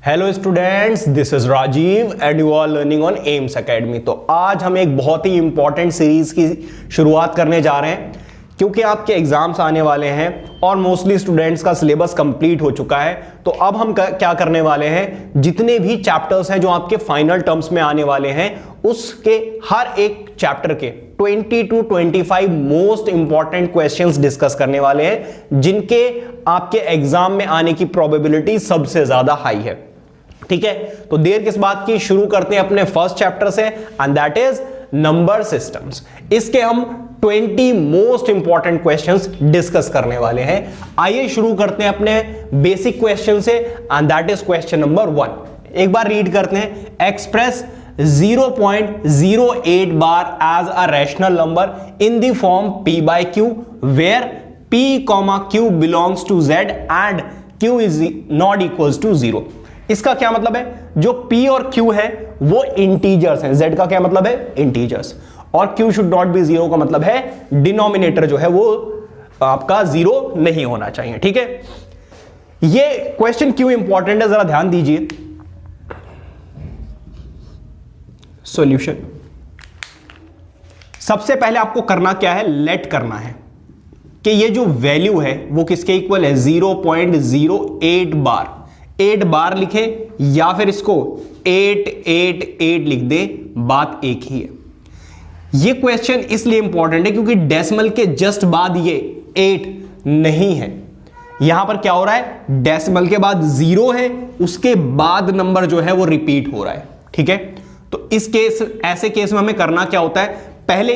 Hello students, this is Rajeev and you are learning on Aims Academy. तो आज हम एक बहुत ही इंपॉर्टेंट सीरीज की शुरुआत करने जा रहे हैं क्योंकि आपके एग्जाम्स आने वाले हैं और मोस्टली स्टूडेंट्स का सिलेबस कंप्लीट हो चुका है। तो अब हम क्या करने वाले हैं, जितने भी चैप्टर्स हैं जो आपके फाइनल टर्म्स में आने वाले हैं उसके हर एक चैप्टर के 20 to 25 most important questions discuss करने वाले हैं जिनके आपके एग्जाम में आने की प्रोबेबिलिटी सबसे ज्यादा हाई है। ठीक है, तो देर किस बात की, शुरू करते हैं अपने फर्स्ट चैप्टर से and that is number systems. इसके हम 20 मोस्ट इंपॉर्टेंट क्वेश्चंस डिस्कस करने वाले हैं। आइए शुरू करते हैं अपने बेसिक क्वेश्चन से and that is question number 1। एक बार रीड करते हैं, express 0.08 bar as a rational number in the form p by q where p, q belongs to z and q is not equals to 0। इसका क्या मतलब है, जो p और q है वो इंटीजर्स हैं, z का क्या मतलब है, इंटीजर्स, और q शुड नॉट बी 0 का मतलब है डिनोमिनेटर जो है वो आपका 0 नहीं होना चाहिए। ठीक है, ये क्वेश्चन क्यों इंपॉर्टेंट है जरा ध्यान दीजिए। सॉल्यूशन, सबसे पहले आपको करना क्या है, लेट करना है कि ये जो वैल्यू है वो किसके इक्वल है, 0.08 बार। 8 बार लिखें या फिर इसको 888 लिख दे, बात एक ही है। ये क्वेश्चन इसलिए इंपॉर्टेंट है क्योंकि डेसिमल के जस्ट बाद ये 8 नहीं है। यहां पर क्या हो रहा है, डेसिमल के बाद 0 है, उसके बाद नंबर जो है वो रिपीट हो रहा है। ठीक है, तो इस केस, ऐसे केस में हमें करना क्या होता है, पहले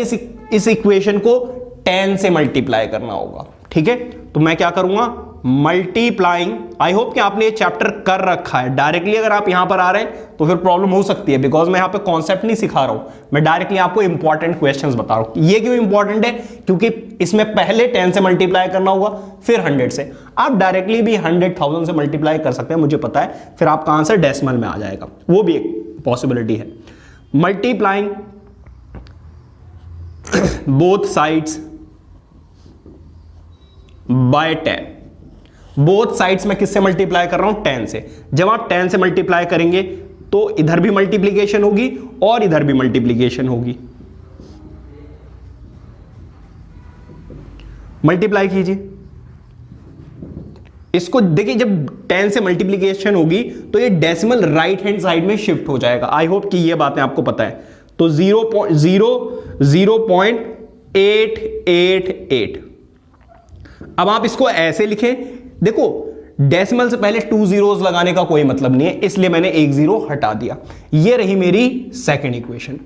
इस इक्वेशन को 10 से मल्टीप्लाई करना होगा। ठीक है, तो मैं क्या करूंगा, मल्टीप्लाइंग। आई होप कि आपने ये चैप्टर कर रखा है। डायरेक्टली अगर आप यहां पर आ रहे हैं तो फिर प्रॉब्लम हो सकती है, बिकॉज मैं यहां पे कॉन्सेप्ट नहीं सिखा रहा हूं, मैं डायरेक्टली आपको इंपॉर्टेंट क्वेश्चंस बता रहा हूं। ये क्यों इंपॉर्टेंट है, क्योंकि इसमें पहले 10 से मल्टीप्लाई करना होगा फिर 100 से। आप डायरेक्टली भी 100,000 से मल्टीप्लाई कर सकते हैं, मुझे पता है, फिर आपका आंसर डेसिमल में आ जाएगा, वो भी एक पॉसिबिलिटी है। Multiplying both sides by 10। Both sides में किससे मल्टीप्लाई कर रहा हूं, 10 से। जब आप 10 से मल्टीप्लाई करेंगे तो इधर भी मल्टीप्लीकेशन होगी और इधर भी मल्टीप्लीकेशन होगी। मल्टीप्लाई कीजिए इसको, देखिए जब 10 से मल्टीप्लीकेशन होगी तो ये डेसिमल राइट हैंड साइड में शिफ्ट हो जाएगा। आई होप कि ये बातें आपको पता है। तो 0.888। अब आप इसको ऐसे लिखें, देखो डेसिमल से पहले 2 zeros लगाने का कोई मतलब नहीं है, इसलिए मैंने 1 0 हटा दिया। ये रही मेरी सेकंड इक्वेशन।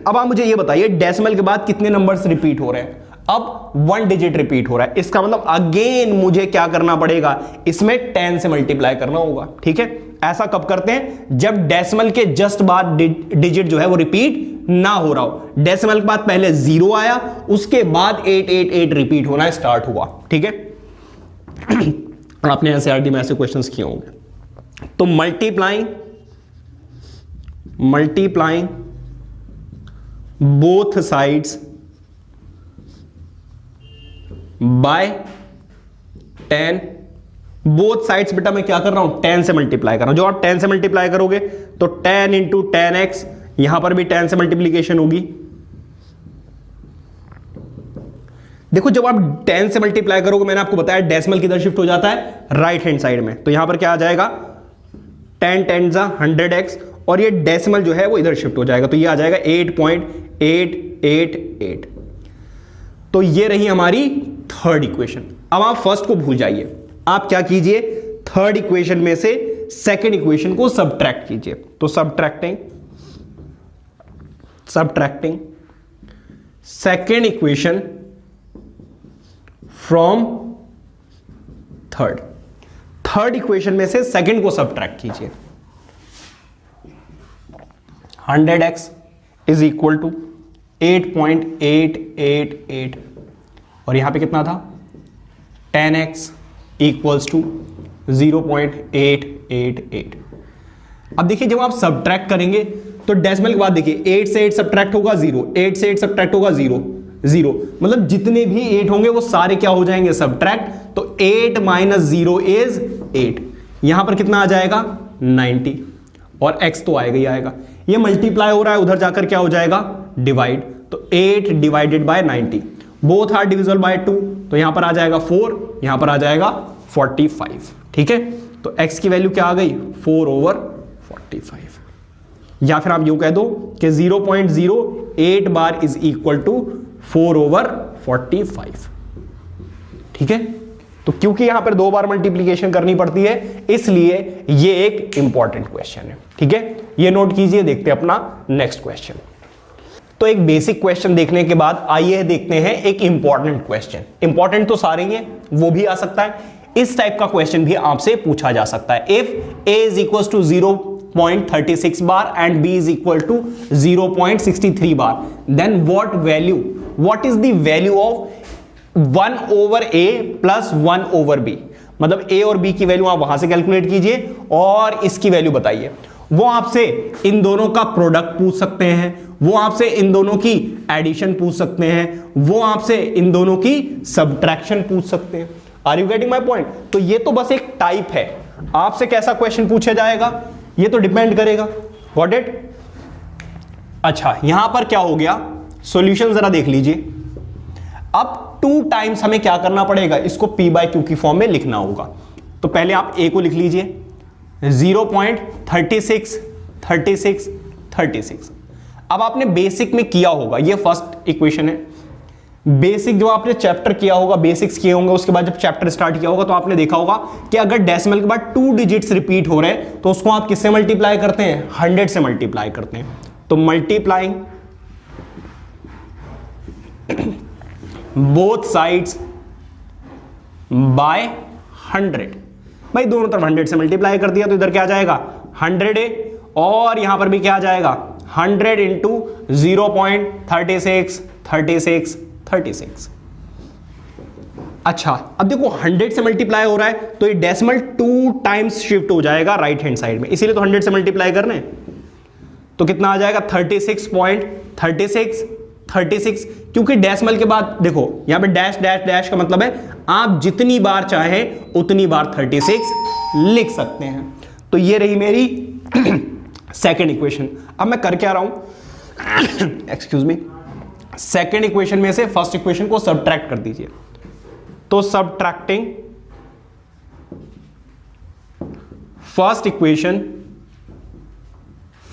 अब आप मुझे ये बताइए, डेसिमल के बाद कितने नंबर्स रिपीट हो रहे हैं, अब 1 डिजिट रिपीट हो रहा है। इसका मतलब अगेन मुझे क्या करना पड़ेगा, इसमें 10 से मल्टीप्लाई करना होगा। ठीक है, ऐसा कब करते हैं, जब डेसिमल के जस्ट बाद डिजिट जो है वो रिपीट ना हो रहा हो। डेसिमल के बाद पहले 0 आया, उसके बाद 888 रिपीट होना स्टार्ट हुआ। ठीक है, और आपने एनसीईआरटी में ऐसे क्वेश्चंस किए होंगे। तो multiplying both sides by 10। Both sides बेटा मैं क्या कर रहा हूं, 10 से मल्टीप्लाई कर रहा हूं। जो आप 10 से मल्टीप्लाई करोगे तो 10 इंटू 10x, यहां पर भी 10 से मल्टीप्लीकेशन होगी। देखो जब आप 10 से मल्टीप्लाई करोगे, मैंने आपको बताया डेसिमल किधर शिफ्ट हो जाता है, राइट हैंड साइड में। तो यहां पर क्या आ जाएगा, 10 10 100x, और ये डेसिमल जो है वो इधर शिफ्ट हो जाएगा, तो ये आ जाएगा 8.888। तो ये रही हमारी थर्ड इक्वेशन। अब आप फर्स्ट को भूल जाइए, आप क्या कीजिए, थर्ड इक्वेशन में से सेकंड इक्वेशन को सबट्रैक्ट कीजिए। तो subtracting second equation from third equation में से सेकंड को सबट्रैक्ट कीजिए। 100x इज इक्वल टू 8.888, और यहां पे कितना था, 10x इक्वल्स टू 0.888। अब देखिए जब आप सबट्रैक्ट करेंगे तो डेसिमल के बाद देखिए 8 से 8 सबट्रैक्ट होगा 0, 8 से 8 सबट्रैक्ट होगा 0, 0, मतलब जितने भी 8 होंगे वो सारे क्या हो जाएंगे, सबट्रैक्ट। तो 8 - 0 इज 8। यहां पर कितना आ जाएगा, 90 और x तो आएगा ही आएगा। ये मल्टीप्लाई हो रहा है, उधर जाकर क्या हो जाएगा डिवाइड, तो 8 divided by 90, both are divisible by 2, तो यहां पर आ जाएगा 4, यहां पर आ जाएगा 45। ठीक है, तो x की वैल्यू क्या आ गई 4/45, या फिर आप यूं कह दो कि 0.08 बार इज इक्वल टू 4/45। ठीक है, तो क्योंकि यहां पर 2 बार मल्टीप्लीकेशन करनी पड़ती है इसलिए ये एक इंपॉर्टेंट क्वेश्चन है। ठीक है, ये नोट कीजिए। देखते हैं अपना नेक्स्ट क्वेश्चन। तो एक बेसिक क्वेश्चन देखने के बाद आइए देखते हैं एक इंपॉर्टेंट क्वेश्चन। इंपॉर्टेंट तो सारे ही हैं, वो भी आ सकता है, इस टाइप का क्वेश्चन भी आपसे पूछा जा सकता है। If a is equal to 0.36 bar and b is equal to 0.63 bar, then what is the value of 1/a plus 1/b। मतलब a और b की वैल्यू आप वहां से कैलकुलेट कीजिए और इसकी वैल्यू बताइए। वो आपसे इन दोनों का प्रोडक्ट पूछ सकते हैं, वो आपसे इन दोनों की एडिशन पूछ सकते हैं, वो आपसे इन दोनों की सब्ट्रैक्शन पूछ सकते हैं। Are you getting my point? तो ये तो बस एक टाइप है, आपसे कैसा क्वेश्चन पूछा जाएगा ये तो डिपेंड करेगा। Got it? अच्छा, यहां पर क्या हो गया, सॉल्यूशन जरा देख लीजिए। अब 2 टाइम्स हमें क्या करना पड़ेगा, इसको p/q की फॉर्म में लिखना होगा। तो पहले आप a को लिख लीजिए 0.36 36 36। अब आपने बेसिक में किया होगा, ये फर्स्ट इक्वेशन है। बेसिक जो आपने चैप्टर किया होगा, बेसिक्स किए होंगे, उसके बाद जब चैप्टर स्टार्ट किया होगा तो आपने देखा होगा कि अगर डेसिमल के बाद 2 डिजिट्स रिपीट हो रहे हैं तो उसको आप किससे मल्टीप्लाई करते हैं, 100 से मल्टीप्लाई करते हैं। तो मल्टीप्लाइंग बोथ साइड्स बाय 100, भाई दोनों तरफ 100 से मल्टीप्लाई कर दिया तो इधर क्या आ जाएगा 100a, और यहां पर भी क्या आ जाएगा 100 इंटू 0.36 36 36। अच्छा, अब देखो 100 से मल्टीप्लाई हो रहा है तो ये डेसिमल 2 टाइम्स शिफ्ट हो जाएगा राइट हैंड साइड में, इसीलिए तो 100 से मल्टीप्लाई करने। तो कितना आ जाएगा 36.36 36, क्योंकि डेसिमल के बाद देखो यहां पे डैश डैश डैश का मतलब है आप जितनी बार चाहें उतनी बार 36 लिख सकते हैं। तो ये रही मेरी सेकेंड इक्वेशन। अब मैं कर क्या रहा हूं, एक्सक्यूज मी, सेकेंड इक्वेशन में से फर्स्ट इक्वेशन को सबट्रैक्ट कर दीजिए। तो subtracting first equation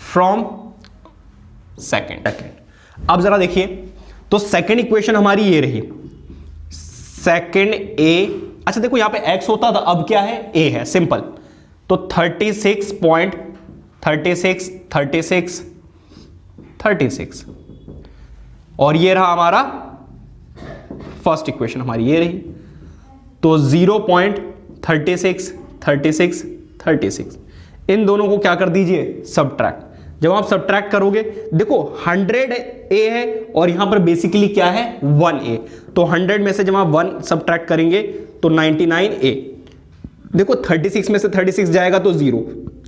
from second. अब जरा देखिए, तो सेकेंड इक्वेशन हमारी ये रही, सेकेंड a, अच्छा देखो यहां पे x होता था, अब क्या है a है, सिंपल। तो 36.36 36 36, और ये रहा हमारा फर्स्ट इक्वेशन, हमारी ये रही। तो 0.36 36 36, इन दोनों को क्या कर दीजिए सबट्रैक्ट। जब आप सबट्रैक्ट करोगे देखो 100a है और यहां पर बेसिकली क्या है 1a, तो 100 में से जब आप 1 सबट्रैक्ट करेंगे तो 99a। देखो 36 में से 36 जाएगा तो 0,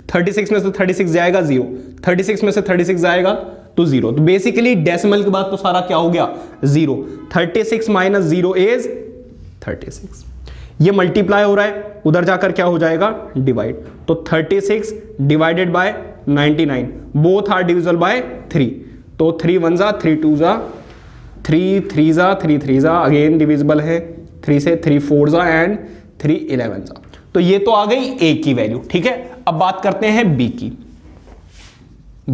36 में से 36 जाएगा 0, 36 में से 36 जाएगा तो 0। तो बेसिकली डेसिमल के बाद तो सारा क्या हो गया 0। 36 माइनस 0 इज 36। ये मल्टीप्लाई हो रहा है, उधर जाकर क्या हो जाएगा डिवाइड। तो 36 divided by 99, both are divisible by 3। तो 3 1 जा 3 2 जा 3 3 जा 3 3 जा, अगेन डिविजिबल है 3 से, 3 4 जा एंड 3 11 जा। तो ये तो आ गई a की वैल्यू। ठीक है, अब बात करते हैं b की।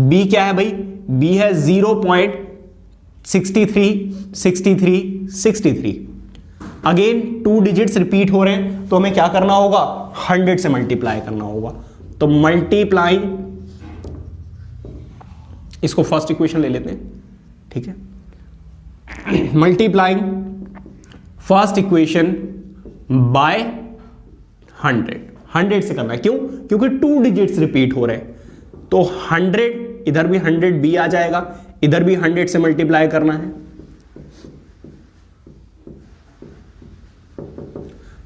b क्या है भाई, b है 0.63 63 63। अगेन 2 डिजिट्स रिपीट हो रहे हैं तो हमें क्या करना होगा 100 से मल्टीप्लाई करना होगा। तो मल्टीप्लाइंग, इसको फर्स्ट इक्वेशन ले लेते हैं, ठीक है। मल्टीप्लाइंग फर्स्ट इक्वेशन बाय 100 से करना है, क्यों, क्योंकि 2 डिजिट्स रिपीट हो रहे हैं। तो 100, इधर भी 100b आ जाएगा, इधर भी 100 से मल्टीप्लाई करना है।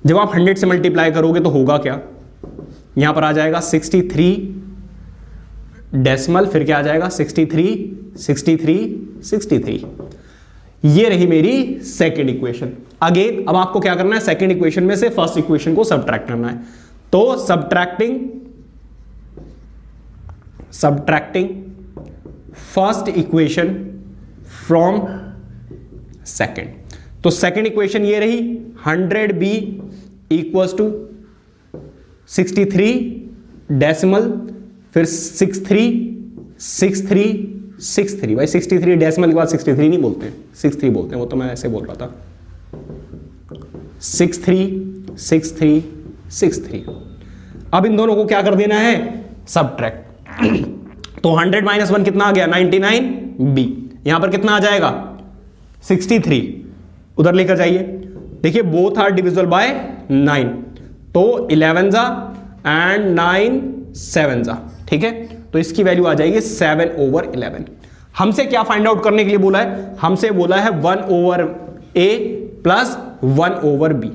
जब आप 100 से मल्टीप्लाई करोगे तो होगा क्या, यहां पर आ जाएगा 63 डेसिमल, फिर क्या आ जाएगा 63 63 63। ये रही मेरी सेकेंड इक्वेशन। अगेन अब आपको क्या करना है, सेकेंड इक्वेशन में से फर्स्ट इक्वेशन को सबट्रैक्ट करना है। तो subtracting subtracting first equation from second। तो सेकेंड इक्वेशन ये रही 100b इक्वल्स टू 63 डेसिमल, फिर 63 भाई 63 डेसिमल के बाद 63 नहीं बोलते हैं, 63 बोलते हैं, वो तो मैं ऐसे बोल रहा था। 63 अब इन दोनों को क्या कर देना है, सब्ट्रैक्ट। तो 100 माइनस 1 कितना आ गया 99b, यहां पर कितना आ जाएगा 63, उधर लेकर जाइए। देखिए बोथ आर डिविजिबल बाय 9, तो 11 जा एंड 9 7 जा, ठीक है। तो इसकी वैल्यू आ जाएगी 7/11। हमसे क्या फाइंड आउट करने के लिए बोला है, हमसे बोला है 1/a प्लस 1/b।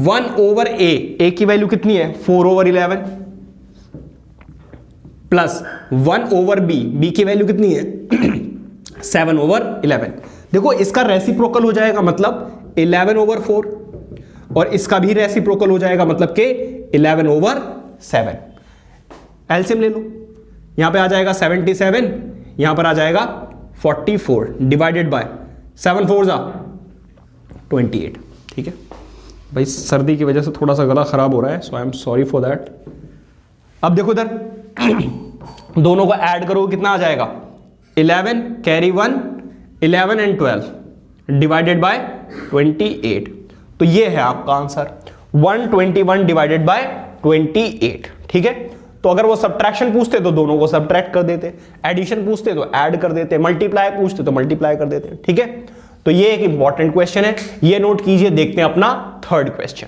1/a की वैल्यू कितनी है 4/11 प्लस 1/b की वैल्यू कितनी है 7/11। देखो इसका रेसिप्रोकल हो जाएगा मतलब 11/4 और इसका भी रेसिप्रोकल हो जाएगा मतलब के 11/7। एलसीएम ले लो, यहां पे आ जाएगा 77, यहां पर आ जाएगा 44 डिवाइडेड बाय 7 4 जा 28, ठीक है। भाई सर्दी की वजह से थोड़ा सा गला खराब हो रहा है, so I am sorry for that. अब देखो इधर दोनों को ऐड करो कितना आ जाएगा 11 कैरी 1 11 एंड 12 डिवाइडेड बाय 28। तो ये है आपका आंसर 121 डिवाइडेड बाय 28, ठीक है। तो अगर वो सब्ट्रैक्शन पूछते तो दोनों को सब्ट्रैक्ट कर देते, एडिशन पूछते तो ऐड कर देते, मल्टीप्लाई पूछते तो मल्टीप्लाई कर देते, ठीक है। तो ये एक इंपॉर्टेंट क्वेश्चन है, ये नोट कीजिए। देखते हैं अपना थर्ड क्वेश्चन।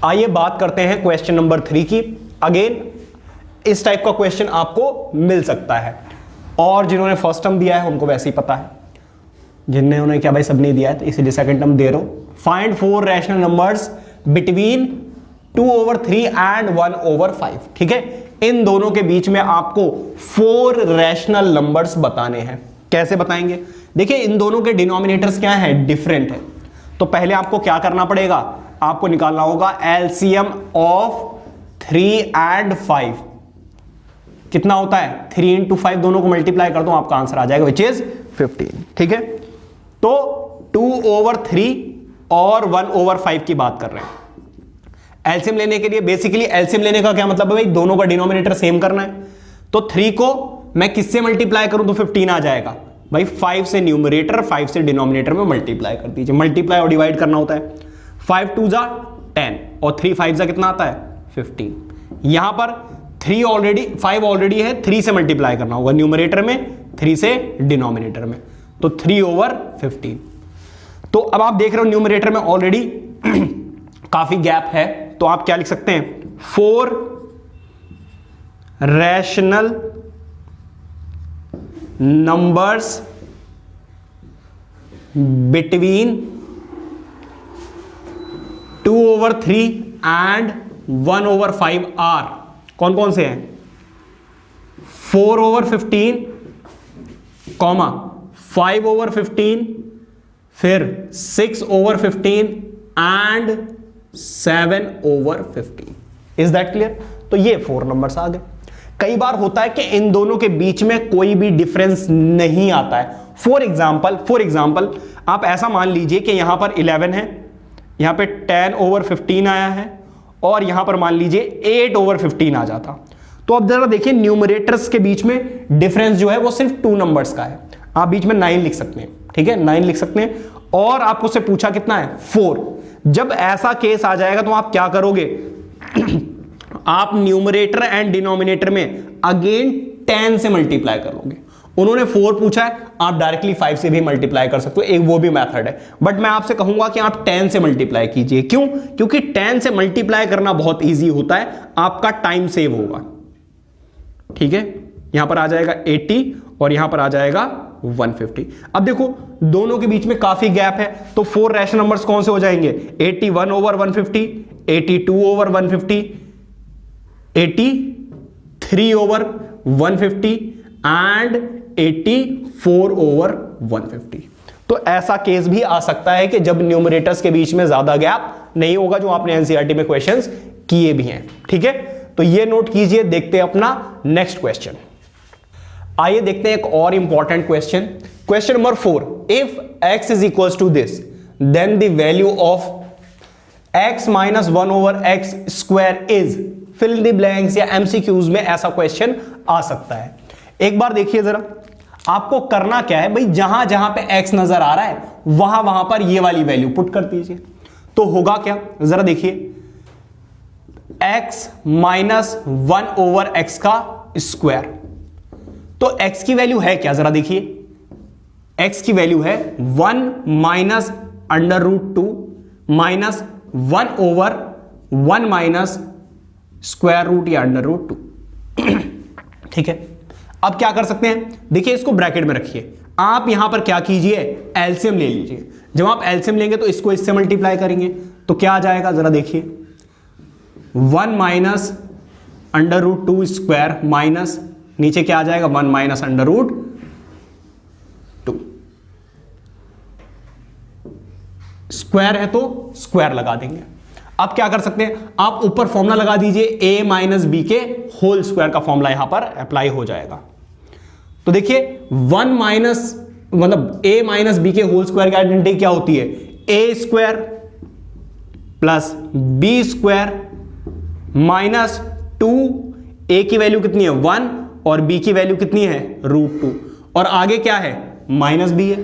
आइए बात करते हैं क्वेश्चन नंबर 3 की। अगेन इस टाइप का क्वेश्चन आपको मिल सकता है, और जिन्होंने फर्स्ट टर्म दिया है उनको वैसे ही पता है, जिन्होंने क्या भाई सबने दिया है तो इसीलिए सेकंड टर्म दे रहा हूं। Find 4 rational numbers between 2/3 and 1/5, ठीक है। इन दोनों के बीच में आपको 4 रैशनल नंबर्स बताने हैं। कैसे बताएंगे, देखिए इन दोनों के डिनोमिनेटर्स क्या है, डिफरेंट है। तो पहले आपको क्या करना पड़ेगा, आपको निकालना होगा एलसीएम ऑफ 3 एंड 5। कितना होता है 3 × 5, दोनों को मल्टीप्लाई कर दो आपका आंसर आ जाएगा विच इज 15, ठीक है। तो 2/3 और 1/5 की बात कर रहे हैं। एलसीएम लेने के लिए बेसिकली एलसीएम लेने का क्या मतलब है भाई, दोनों का डिनोमिनेटर सेम करना है। तो 3 को मैं किससे मल्टीप्लाई करूं तो 15 आ जाएगा भाई, 5 से न्यूमरेटर 5 से डिनोमिनेटर में मल्टीप्लाई कर दीजिए। मल्टीप्लाई और डिवाइड करना होता है। 5 2 जा 10 और 3 5 जा कितना आता है 15। यहां पर 5 ऑलरेडी है, 3 से मल्टीप्लाई करना होगा न्यूमरेटर में, 3 से डिनोमिनेटर में, तो 3/15। तो अब आप देख रहे हो न्यूमरेटर में ऑलरेडी काफी गैप है, तो आप क्या लिख सकते हैं 4 rational numbers between 2/3 and 1/5 are. कौन कौन से हैं 4/15, 5/15, फिर 6/15 एंड 7/15। Is that clear. तो ये 4 नंबर्स आ गए। कई बार होता है कि इन दोनों के बीच में कोई भी डिफरेंस नहीं आता है। फॉर एग्जाम्पल आप ऐसा मान लीजिए कि यहां पर 11 है, यहां पे 10/15 आया है, और यहां पर मान लीजिए 8/15 आ जाता। तो अब जरा देखिए न्यूमरेटर्स के बीच में डिफरेंस जो है वो सिर्फ 2 नंबर्स का है। आप बीच में 9 लिख सकते हैं, ठीक है, 9 लिख सकते हैं। और आपको से पूछा कितना है 4। जब ऐसा केस आ जाएगा तो आप क्या करोगे आप न्यूमरेटर एंड डिनोमिनेटर में अगेन 10 से मल्टीप्लाई कर लोगे। उन्होंने 4 पूछा है, आप डायरेक्टली 5 से भी मल्टीप्लाई कर सकते हो, एक वो भी मेथड है। बट मैं आपसे कहूंगा कि आप 10 से मल्टीप्लाई कीजिए। क्यों? क्योंकि 10 से मल्टीप्लाई करना बहुत इजी होता है, आपका टाइम सेव होगा, ठीक है। यहां पर आ जाएगा 80 और यहां पर आ जाएगा 150। अब देखो दोनों के बीच में काफी गैप है, तो 4 रैशनल नंबर्स कौन से हो जाएंगे 81/150, 82/150, 83/150 एंड 84/150। तो ऐसा केस भी आ सकता है कि जब न्यूमरेटर्स के बीच में ज्यादा गैप नहीं होगा, जो आपने एनसीईआरटी में क्वेश्चंस किए भी हैं, ठीक है। तो ये नोट कीजिए। देखते हैं अपना नेक्स्ट क्वेश्चन। आइए देखते हैं एक और important question, question number 4। If x is equal to this then the value of x minus 1 over x square is, fill the blanks, या एमसीक्यूज में ऐसा क्वेश्चन आ सकता है। एक बार देखिए जरा, आपको करना क्या है भाई, जहां जहां पे x नजर आ रहा है वहां वहां पर ये वाली वैल्यू पुट कर दीजिए। तो होगा क्या, जरा देखिए, x माइनस 1 ओवर एक्स का स्क्वायर, तो x की वैल्यू है क्या, जरा देखिए, x की वैल्यू है 1 minus under root 2 minus 1 over 1 minus square root या अंडर रूट 2। ठीक है, अब क्या कर सकते हैं, देखिए इसको ब्रैकेट में रखिए, आप यहां पर क्या कीजिए, एलसीएम ले लीजिए। जब आप एलसीएम लेंगे तो इसको इससे मल्टीप्लाई करेंगे तो क्या आ जाएगा, जरा देखिए, 1 minus under root 2 square minus नीचे क्या आ जाएगा, 1 माइनस अंडर रूट 2, स्क्वायर है तो स्क्वायर लगा देंगे। अब क्या कर सकते हैं, आप ऊपर फॉर्मूला लगा दीजिए, a माइनस बी के होल स्क्वायर का फॉर्मूला यहां पर अप्लाई हो जाएगा। तो देखिए 1 माइनस मतलब a माइनस बी के होल स्क्वायर की आइडेंटिटी क्या होती है, a square plus b square minus 2, a की वैल्यू कितनी है 1 और b की वैल्यू कितनी है √2, और आगे क्या है माइनस b है,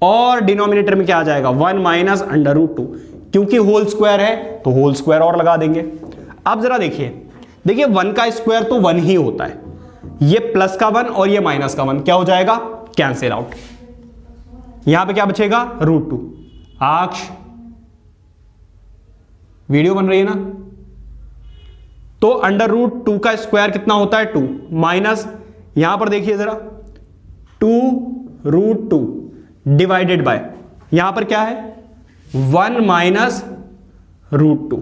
और डिनोमिनेटर में क्या आ जाएगा 1 माइनस अंडर रूट 2, क्योंकि होल स्क्वायर है तो होल स्क्वायर और लगा देंगे। अब जरा देखिए, 1 का स्क्वायर तो 1 ही होता है, ये प्लस का 1 और ये माइनस का 1 क्या हो जाएगा, कैंसिल आउट, यहां पे क्या बचेगा √2। आक्ष वीडियो बन रही है ना, तो अंडर रूट 2 का स्क्वायर कितना होता है 2 माइनस, यहां पर देखिए जरा 2√2 डिवाइडेड बाय, यहां पर क्या है 1 माइनस √2,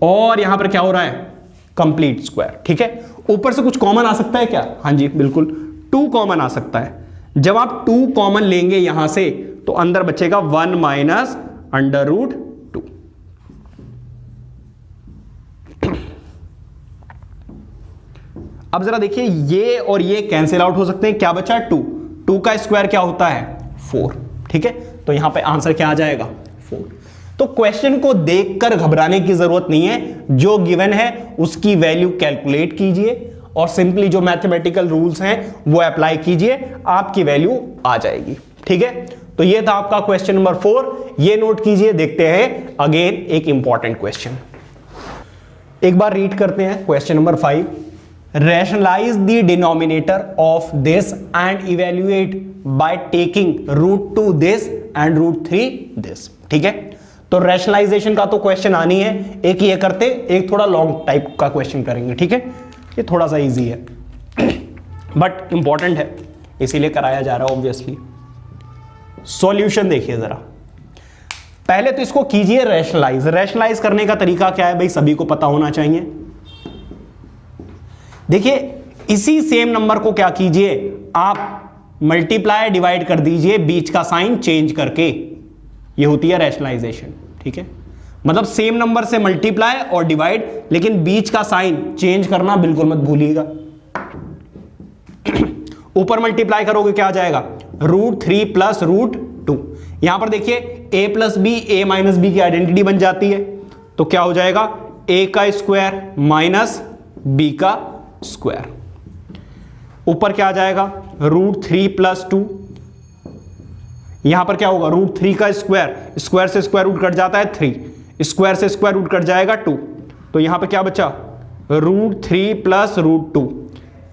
और यहां पर क्या हो रहा है कंप्लीट स्क्वायर। ठीक है, ऊपर से कुछ कॉमन आ सकता है क्या, हाँ जी बिल्कुल 2 कॉमन आ सकता है। जब आप 2 कॉमन लेंगे यहां से तो अंदर बचेगा 1 माइनस अंडर रूट 2। अब जरा देखिए, ये और ये कैंसिल आउट हो सकते हैं, क्या बचा 2 का स्क्वायर क्या होता है 4। ठीक है, तो यहां पे आंसर क्या आ जाएगा 4। तो क्वेश्चन को देखकर घबराने की जरूरत नहीं है, जो गिवन है उसकी वैल्यू कैलकुलेट कीजिए और सिंपली जो मैथमेटिकल रूल्स हैं वो अप्लाई कीजिए, आपकी वैल्यू आ जाएगी। ठीक है, तो ये था आपका क्वेश्चन नंबर 4, ये नोट कीजिए। देखते हैं अगेन एक इंपॉर्टेंट क्वेश्चन, एक बार रीड करते हैं question number 5। Rationalize the denominator of this and evaluate by taking √2 this and √3 this। ठीक है, तो रैशनलाइजेशन का तो क्वेश्चन आनी है, एक ये करते, एक थोड़ा लॉन्ग टाइप का क्वेश्चन करेंगे। ठीक है, ये थोड़ा सा इजी है बट इंपॉर्टेंट है, इसीलिए कराया जा रहा है ऑब्वियसली। सॉल्यूशन देखिए जरा, पहले तो इसको कीजिए रैशनलाइज। रैशनलाइज करने का तरीका क्या है भाई, सभी को पता होना चाहिए। देखिए इसी सेम नंबर को क्या कीजिए, आप मल्टीप्लाई डिवाइड कर दीजिए, बीच का साइन चेंज करके, ये होती है रैशनलाइजेशन। ठीक है, मतलब सेम नंबर से मल्टीप्लाई और डिवाइड, लेकिन बीच का साइन चेंज करना बिल्कुल मत भूलिएगा। ऊपर मल्टीप्लाई करोगे क्या आ जाएगा √3 प्लस √2। यहां पर देखिए a plus b, a minus b की आइडेंटिटी बन जाती है, तो क्या हो जाएगा a का स्क्वायर माइनस b का स्क्वायर, ऊपर क्या आ जाएगा √3 प्लस 2, यहां पर क्या होगा √3 का स्क्वायर, स्क्वायर से स्क्वायर रूट कट जाता है 3, स्क्वायर से स्क्वायर रूट कट जाएगा 2, तो यहां पर क्या बचा √3 प्लस √2।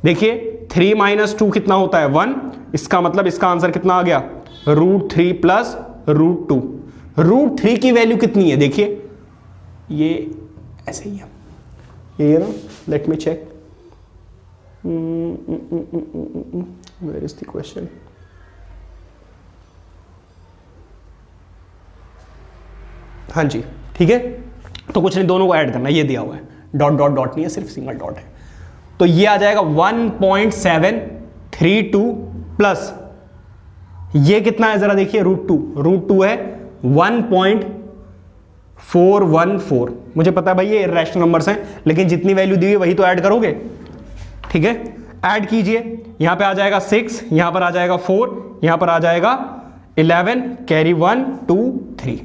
देखिए 3 माइनस 2 कितना होता है 1, इसका मतलब इसका आंसर कितना आ गया √3 प्लस √2। √3 की वैल्यू कितनी है, देखिए ये ऐसे ही है, ये ना, let me check, where is the question. हाँ जी ठीक है, तो कुछ नहीं, दोनों को ऐड करना, ये दिया हुआ है, डॉट डॉट डॉट नहीं है, सिर्फ सिंगल डॉट है, तो ये आ जाएगा 1.732 प्लस ये कितना है जरा देखिए √2 है 1.732 414। मुझे पता है भाई ये इरेशनल नंबर्स हैं, लेकिन जितनी वैल्यू दी है वही तो ऐड करोगे, ठीक है। ऐड कीजिए, यहां पे आ जाएगा 6, यहां पर आ जाएगा 4, यहां पर आ जाएगा 11, कैरी 1 2 3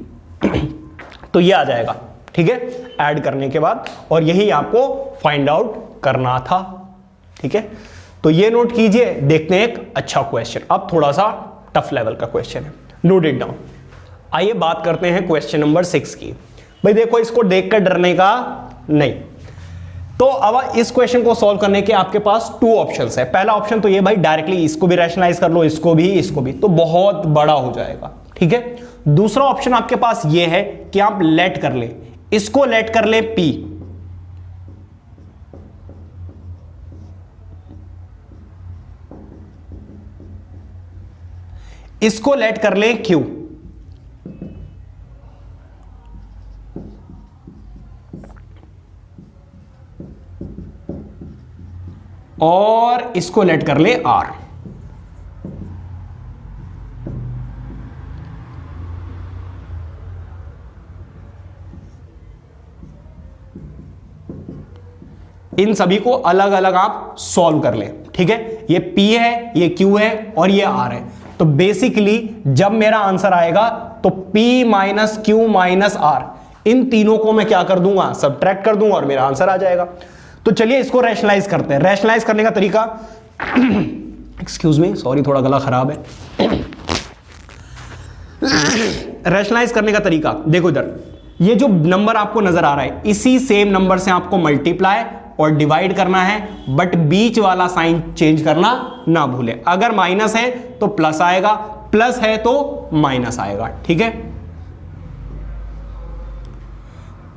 तो ये आ जाएगा, ठीक है, ऐड करने के बाद। और यही आपको फाइंड आउट करना था, ठीक है। तो ये नोट कीजिए, देखते हैं एक अच्छा क्वेश्चन। अब थोड़ा सा टफ लेवल का क्वेश्चन है, नोट इट डाउन। आइए बात करते हैं क्वेश्चन नंबर 6 की। भाई देखो, इसको देखकर डरने का नहीं। तो अब इस क्वेश्चन को सॉल्व करने के आपके पास 2 ऑप्शंस है। पहला ऑप्शन तो ये भाई डायरेक्टली इसको भी रैशनलाइज कर लो, इसको भी, तो बहुत बड़ा हो जाएगा, ठीक है। दूसरा ऑप्शन आपके पास ये है कि आप लेट कर ले, इसको लेट कर ले P, इसको लेट कर ले Q, और इसको लेट कर ले R। इन सभी को अलग अलग आप सॉल्व कर ले, ठीक है। ये P है, ये Q है और ये R है। तो बेसिकली जब मेरा आंसर आएगा तो P minus Q minus R, इन तीनों को मैं क्या कर दूंगा, सबट्रैक्ट कर दूंगा और मेरा आंसर आ जाएगा। तो चलिए इसको रैशनलाइज करते हैं। रैशनलाइज करने का तरीका एक्सक्यूज मी, सॉरी थोड़ा गला खराब है। रैशनलाइज करने का तरीका देखो, इधर ये जो नंबर आपको नजर आ रहा है, इसी सेम नंबर से आपको मल्टीप्लाई और डिवाइड करना है, बट बीच वाला साइन चेंज करना ना भूले। अगर माइनस है तो प्लस आएगा, प्लस है तो माइनस आएगा, ठीक है।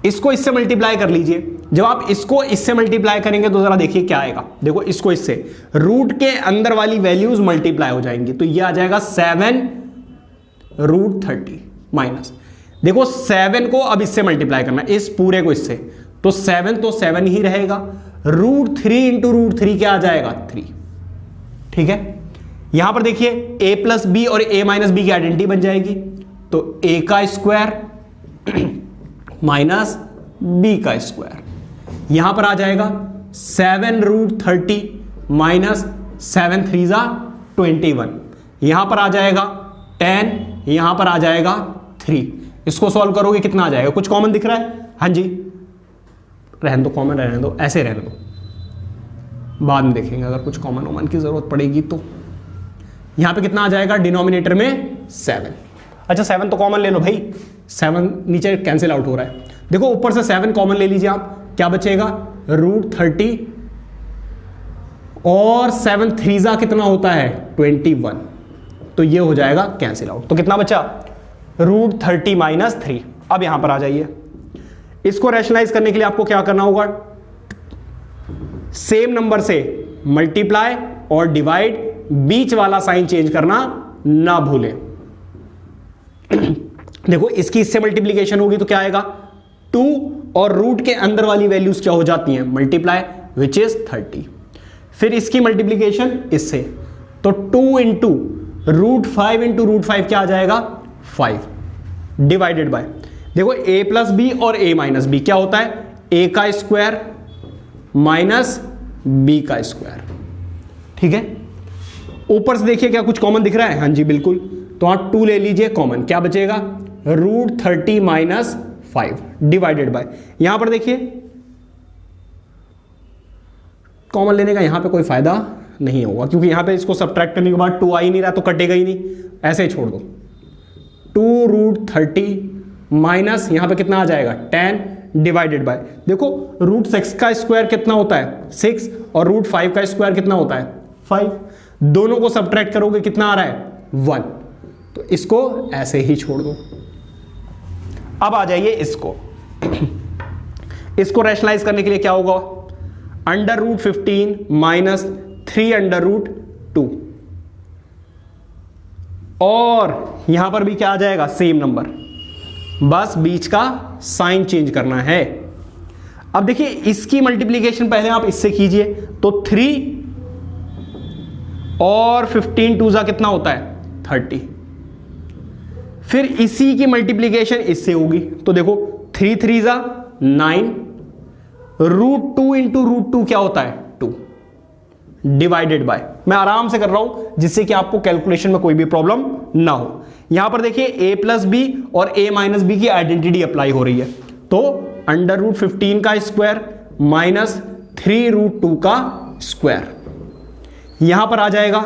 इसको इससे मल्टीप्लाई कर लीजिए। जब आप इसको इससे मल्टीप्लाई करेंगे तो जरा देखिए क्या आएगा। देखो इसको इससे, रूट के अंदर वाली वैल्यूज मल्टीप्लाई हो जाएंगी, तो ये आ जाएगा 7√30 माइनस, देखो 7 को अब इससे मल्टीप्लाई करना है, इस पूरे को इससे, तो 7 तो 7 ही रहेगा। √3 इंटू √3 क्या आ जाएगा, 3, ठीक है। यहां पर देखिए a प्लस बी और a माइनस बी की आइडेंटिटी बन जाएगी, तो a का स्क्वायर माइनस b का स्क्वायर, यहां पर आ जाएगा 7√30 माइनस 7 3 21, यहां पर आ जाएगा 10, यहां पर आ जाएगा 3। इसको सॉल्व करोगे कितना आ जाएगा, कुछ कॉमन दिख रहा है, हाँ जी, रहने दो, कॉमन रहने दो, ऐसे रहने दो, बाद में देखेंगे अगर कुछ कॉमन वॉमन की जरूरत पड़ेगी तो। यहां पे कितना आ जाएगा, डिनोमिनेटर में 7। अच्छा 7 तो कॉमन ले लो भाई, 7 नीचे कैंसिल आउट हो रहा है। देखो ऊपर से 7 कॉमन ले लीजिए आप, क्या बचेगा, √30 और 7 3 कितना होता है, 21, तो ये हो जाएगा कैंसिल आउट। तो कितना बचा, √30 माइनस 3। अब यहां पर आ जाइए, इसको रैशनलाइज करने के लिए आपको क्या करना होगा, सेम नंबर से मल्टीप्लाई और डिवाइड, बीच वाला साइन चेंज करना ना भूले। देखो इसकी इससे मल्टीप्लीकेशन होगी तो क्या आएगा, 2 और रूट के अंदर वाली वैल्यूज क्या हो जाती हैं, मल्टीप्लाई, विच इज 30। फिर इसकी मल्टीप्लीकेशन इससे, तो 2 इंटू √5 इंटू √5 क्या आ जाएगा, 5, डिवाइडेड बाय, देखो a प्लस बी और a माइनस बी क्या होता है, a का स्क्वायर माइनस b का स्क्वायर, ठीक है। ऊपर से देखिए क्या कुछ कॉमन दिख रहा है, हाँ जी बिल्कुल, तो आप 2 ले लीजिए कॉमन, क्या बचेगा, √30 माइनस 5 डिवाइडेड बाय, यहां पर देखिए कॉमन लेने का यहां पे कोई फायदा नहीं होगा, क्योंकि यहां पे इसको सब्ट्रैक्ट करने के बाद 2 आ ही नहीं रहा तो कटेगा ही नहीं, ऐसे ही छोड़ दो। 2√30 माइनस यहां पे कितना आ जाएगा, 10 डिवाइडेड बाय, देखो √6 का स्क्वायर कितना होता है, 6, और √5 का स्क्वायर कितना होता है, 5, दोनों को सब्ट्रैक्ट करोगे कितना आ रहा है, 1, तो इसको ऐसे ही छोड़ दो। अब आ जाइए इसको रैशनलाइज करने के लिए क्या होगा, √15 माइनस 3√2, और यहां पर भी क्या आ जाएगा, सेम नंबर, बस बीच का साइन चेंज करना है। अब देखिए इसकी मल्टीप्लीकेशन पहले आप इससे कीजिए, तो 3 और 15 2 कितना होता है, 30, फिर इसी की मल्टीप्लीकेशन इससे होगी, तो देखो 3 3 जा 9, √2 इंटू √2 क्या होता है 2, डिवाइडेड बाय, मैं आराम से कर रहा हूं जिससे कि आपको कैलकुलेशन में कोई भी प्रॉब्लम ना हो। यहां पर देखिए a प्लस बी और a माइनस बी की आइडेंटिटी अप्लाई हो रही है, तो √15 का स्क्वायर माइनस 3√2 का स्क्वायर, यहां पर आ जाएगा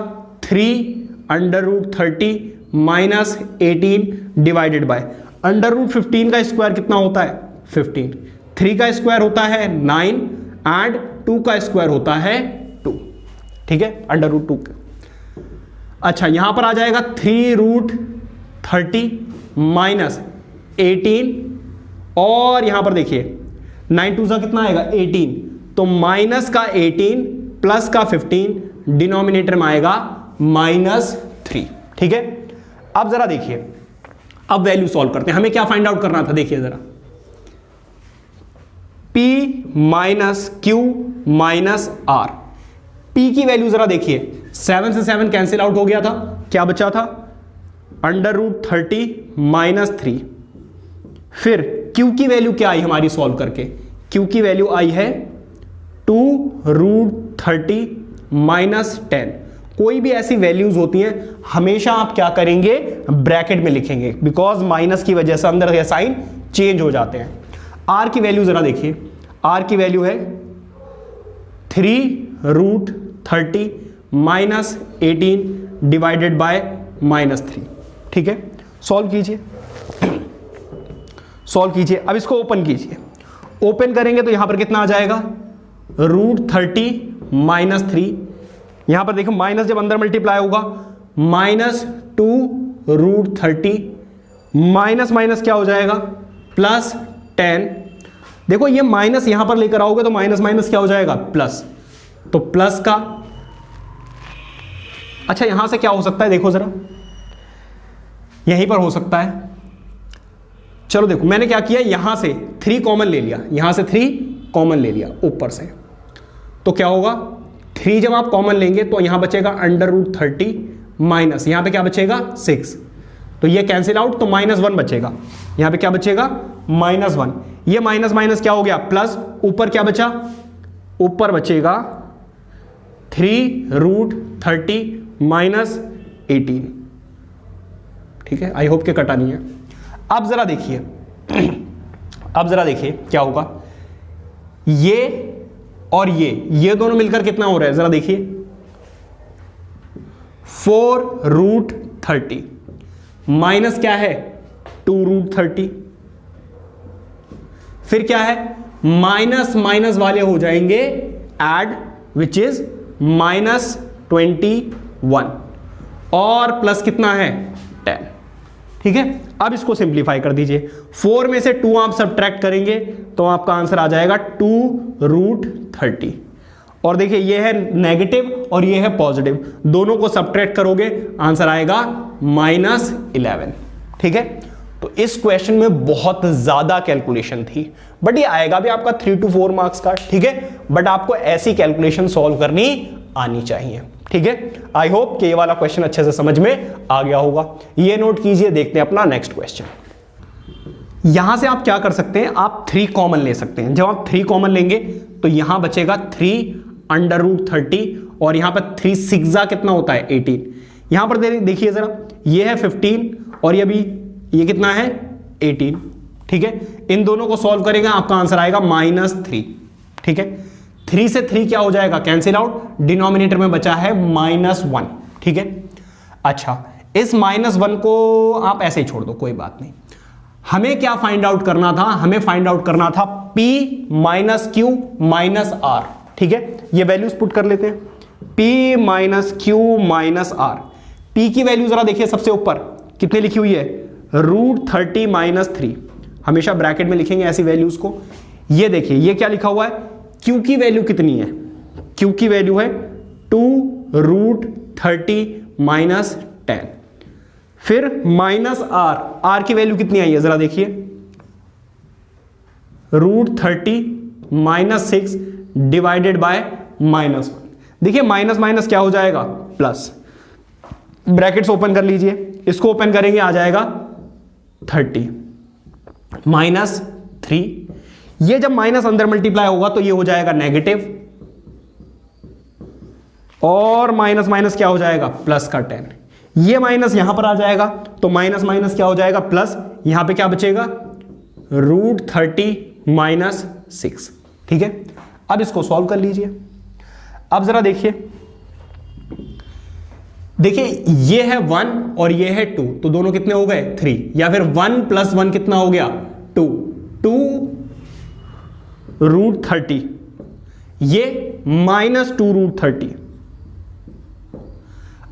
3√30 माइनस 18 डिवाइडेड बाय √15 का स्क्वायर कितना होता है 15, 3 का स्क्वायर होता है 9 एंड 2 का स्क्वायर होता है 2, ठीक है, √2 का। अच्छा यहां पर आ जाएगा 3√30 माइनस 18, और यहां पर देखिए 9 2 सा कितना आएगा 18, तो माइनस का 18 प्लस का 15, डिनोमिनेटर में आएगा -3, ठीक है। अब जरा देखिए, अब वैल्यू सॉल्व करते हैं, हमें क्या फाइंड आउट करना था, देखिए जरा P minus Q minus R, P की वैल्यू जरा देखिए, 7 से 7 कैंसिल आउट हो गया था, क्या बचा था √30 माइनस 3, फिर Q की वैल्यू क्या आई हमारी सॉल्व करके, Q की वैल्यू आई है 2√30 माइनस 10। कोई भी ऐसी वैल्यूज होती हैं हमेशा आप क्या करेंगे ब्रैकेट में लिखेंगे, बिकॉज माइनस की वजह से अंदर के साइन चेंज हो जाते हैं। R की वैल्यू जरा देखिए, R की वैल्यू है 3√30 माइनस 18 डिवाइडेड बाय -3, ठीक है। सॉल्व कीजिए, सॉल्व कीजिए। अब इसको ओपन कीजिए, ओपन करेंगे तो यहां पर कितना आ जाएगा √30 माइनस 3, यहां पर देखो माइनस जब अंदर मल्टीप्लाई होगा -2√30 माइनस माइनस क्या हो जाएगा +10, देखो ये माइनस यहां पर लेकर आओगे तो माइनस माइनस क्या हो जाएगा प्लस, तो प्लस का, अच्छा यहां से क्या हो सकता है देखो जरा, यहीं पर हो सकता है, चलो देखो मैंने क्या किया, यहां से 3 कॉमन ले लिया, यहां से 3 कॉमन ले लिया ऊपर से, तो क्या होगा 3 जब आप कॉमन लेंगे तो यहां बचेगा √30 माइनस, यहां पे क्या बचेगा 6, तो ये कैंसिल आउट, तो -1 बचेगा, यहां पे क्या बचेगा -1, ये माइनस माइनस क्या हो गया प्लस, ऊपर क्या बचा, ऊपर बचेगा 3√30 माइनस 18, ठीक है। आई होप के कटा नहीं है। अब जरा देखिए, अब जरा देखिए क्या होगा, ये और ये दोनों मिलकर कितना हो रहा है जरा देखिए 4√30 माइनस क्या है 2√30, फिर क्या है माइनस माइनस वाले हो जाएंगे ऐड, विच इज -21, और प्लस कितना है 10, ठीक है। अब इसको सिंप्लीफाई कर दीजिए, 4 में से 2 आप सब्ट्रैक्ट करेंगे तो आपका आंसर आ जाएगा 2√30, और देखिए ये है नेगेटिव और ये है पॉजिटिव, दोनों को सब्ट्रैक्ट करोगे आंसर आएगा -11, ठीक है। तो इस क्वेश्चन में बहुत ज्यादा कैलकुलेशन थी, बट ये आएगा भी आपका 3 to 4 मार्क्स का, ठीक है, बट आपको ऐसी कैलकुलेशन सॉल्व करनी आनी चाहिए, ठीक है। आई होप कि ये वाला क्वेश्चन अच्छे से समझ में आ गया होगा, ये नोट कीजिए। देखते हैं अपना नेक्स्ट क्वेश्चन। यहां से आप क्या कर सकते हैं, आप 3 कॉमन ले सकते हैं, जब आप 3 कॉमन लेंगे तो यहां बचेगा 3√30, और यहां पर 3 6 कितना होता है 18, यहां पर देखिए जरा, ये है 15 और ये भी, ये कितना है 18, ठीक है। इन दोनों को सॉल्व करेंगे आपका आंसर आएगा -3, ठीक है। 3 से 3 क्या हो जाएगा कैंसिल आउट, डिनोमिनेटर में बचा है -1, ठीक है। अच्छा इस -1 को आप ऐसे ही छोड़ दो, कोई बात नहीं। हमें क्या फाइंड आउट करना था, हमें फाइंड आउट करना था P minus Q minus R, ठीक है। ये वैल्यूज पुट कर लेते हैं, P minus Q minus R। P की वैल्यू जरा देखिए सबसे ऊपर कितने लिखी हुई है √30 माइनस 3, हमेशा ब्रैकेट में लिखेंगे ऐसी वैल्यूज को। ये देखिए ये क्या लिखा हुआ है, Q की वैल्यू कितनी है, Q की वैल्यू है 2√30 माइनस 10, फिर माइनस R की वैल्यू कितनी आई है जरा देखिए √30 माइनस 6 डिवाइडेड बाय -1, देखिए माइनस माइनस क्या हो जाएगा प्लस, ब्रैकेट्स ओपन कर लीजिए, इसको ओपन करेंगे आ जाएगा 30 माइनस 3। ये जब माइनस अंदर मल्टीप्लाई होगा तो ये हो जाएगा नेगेटिव, और माइनस माइनस क्या हो जाएगा, प्लस का 10। ये माइनस यहां पर आ जाएगा तो माइनस माइनस क्या हो जाएगा, प्लस। यहां पे क्या बचेगा, √30 माइनस 6। ठीक है, अब इसको सॉल्व कर लीजिए। अब जरा देखिए, ये है 1 और ये है 2, तो दोनों कितने हो गए, 3। या फिर 1 + 1 कितना हो गया, 2 √30, ये -2 √30।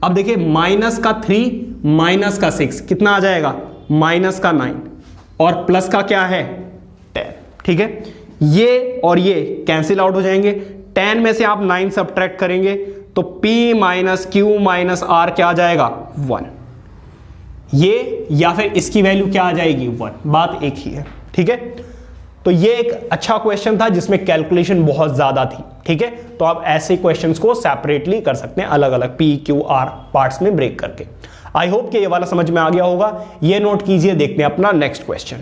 अब देखिए माइनस का 3 माइनस का 6 कितना आ जाएगा, माइनस का 9 और प्लस का क्या है, 10। ठीक है, ये और ये कैंसिल आउट हो जाएंगे। 10 में से आप 9 सब्ट्रैक्ट करेंगे तो P - Q - R क्या आ जाएगा, 1। ये या फिर इसकी वैल्यू क्या आ जाएगी, 1। बात एक ही है। ठीक है, तो ये एक अच्छा क्वेश्चन था जिसमें कैलकुलेशन बहुत ज्यादा थी। ठीक है, तो आप ऐसे क्वेश्चंस को सेपरेटली कर सकते हैं, अलग अलग P, Q, R पार्ट्स में ब्रेक करके। आई होप कि ये वाला समझ में आ गया होगा। ये नोट कीजिए, देखते हैं अपना नेक्स्ट क्वेश्चन।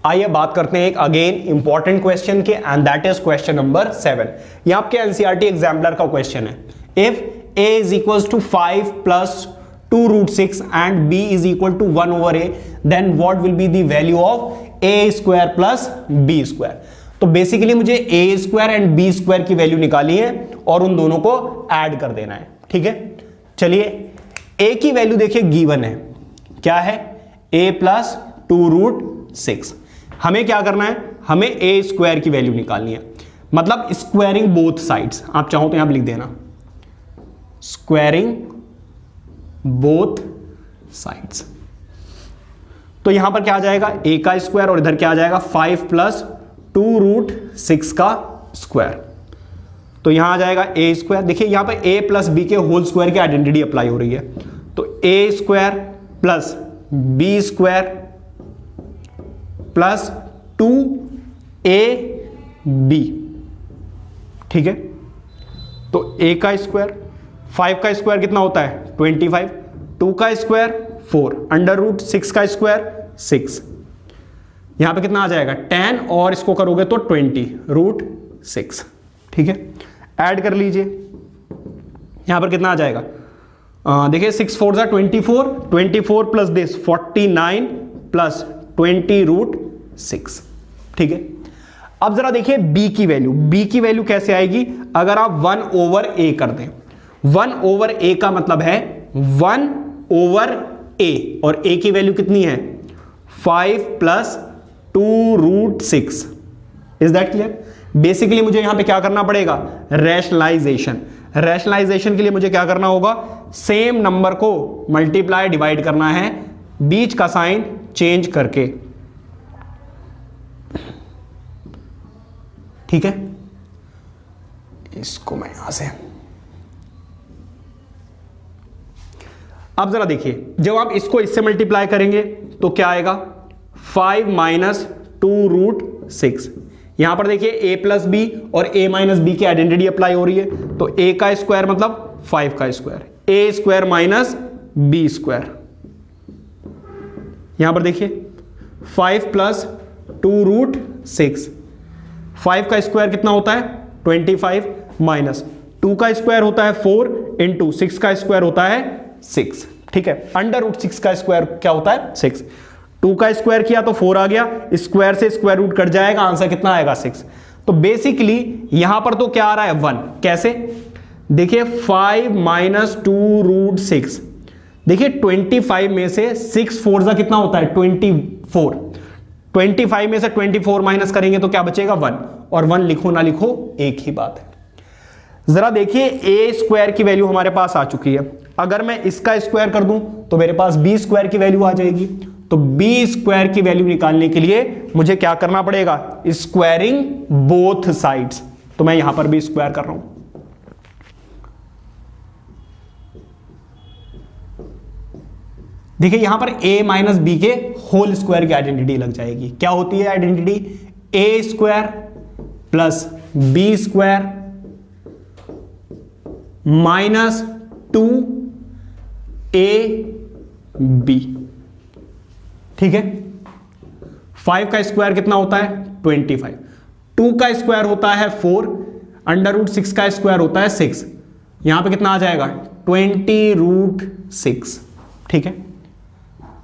आइए बात करते हैं एक अगेन इंपॉर्टेंट क्वेश्चन के, and that is question number 7। ये आपके एनसीईआरटी एग्जाम्पलर का क्वेश्चन है। If a is equals to 5 plus 2 √6 and b is equal to 1/a, then what will be the value of a square plus b square? तो basically मुझे a square and b square की value निकाली है और उन दोनों को add कर देना है। ठीक है, चलिए a की वैल्यू देखिए गिवन है, क्या है, a + 2 √6। हमें क्या करना है, हमें a स्क्वायर की वैल्यू निकालनी है, मतलब स्क्वायरिंग बोथ साइड्स। आप चाहो तो यहां पर लिख देना, स्क्वायरिंग बोथ साइड्स। तो यहां पर क्या आ जाएगा, a का स्क्वायर, और इधर क्या आ जाएगा, 5 + 2 √6 का स्क्वायर। तो यहां आ जाएगा a स्क्वायर। देखिए यहां पर a + b के होल स्क्वायर की आइडेंटिटी अप्लाई हो रही है, तो a square + b square + 2ab। ठीक है, तो a का स्क्वायर, 5 का स्क्वायर कितना होता है, 25, 2 का स्क्वायर 4, √6 का स्क्वायर 6। यहां पे कितना आ जाएगा, 10, और इसको करोगे तो 20 √6। ठीक है, ऐड कर लीजिए, यहां पर कितना आ जाएगा, देखिए 6 4 = 24, 24 + दिस 49 + 20 √6। ठीक है, अब जरा देखिए b की वैल्यू कैसे आएगी, अगर आप 1/a कर दें। 1/a का मतलब है 1/a, और a की वैल्यू कितनी है, 5 + 2 √6। Is that clear? बेसिकली मुझे यहां पे क्या करना पड़ेगा, रैशनलाइजेशन के लिए मुझे क्या करना होगा, सेम नंबर को मल्टीप्लाई डिवाइड करना है, बीच का साइन चेंज करके। ठीक है, इसको मैं यहां से, अब जरा देखिए जब आप इसको इससे मल्टीप्लाई करेंगे तो क्या आएगा, 5 - 2 √6। यहां पर देखिए a + b और a - b की आइडेंटिटी अप्लाई हो रही है, तो a का स्क्वायर मतलब 5 का square, a square - b square. यहां पर देखिए 5 + 2 √6, 5 का स्क्वायर कितना होता है, 25, माइनस 2 का स्क्वायर होता है 4 इंटू 6 का स्क्वायर होता है 6। ठीक है, √6 का स्क्वायर क्या होता है, 6। 2 का स्क्वायर किया तो 4 आ गया, स्क्वायर से स्क्वायर रूट कट जाएगा, आंसर कितना आएगा, 6। तो बेसिकली यहां पर तो क्या आ रहा है, 1। कैसे, देखिए 5 - 2 √6, देखिए 25 में से 6 4 कितना होता है, 24। 25 में से 24 माइनस करेंगे तो क्या बचेगा, 1, और 1 लिखो ना लिखो एक ही बात है। जरा देखिए a स्क्वायर की वैल्यू हमारे पास आ चुकी है, अगर मैं इसका स्क्वायर कर दूं तो मेरे पास b स्क्वायर की वैल्यू आ जाएगी। तो b स्क्वायर की वैल्यू निकालने के लिए मुझे क्या करना पड़ेगा, स्क्वायरिंग बोथ साइड्स। तो मैं यहां पर भी स्क्वायर कर रहा हूं। देखिए यहां पर a - b के होल स्क्वायर की आइडेंटिटी लग जाएगी। क्या होती है identity, a square plus b square -2ab। ठीक है, 5 का स्क्वायर कितना होता है, 25। 2 का स्क्वायर होता है 4, √6 का स्क्वायर होता है 6। यहां पे कितना आ जाएगा 20√6। ठीक है,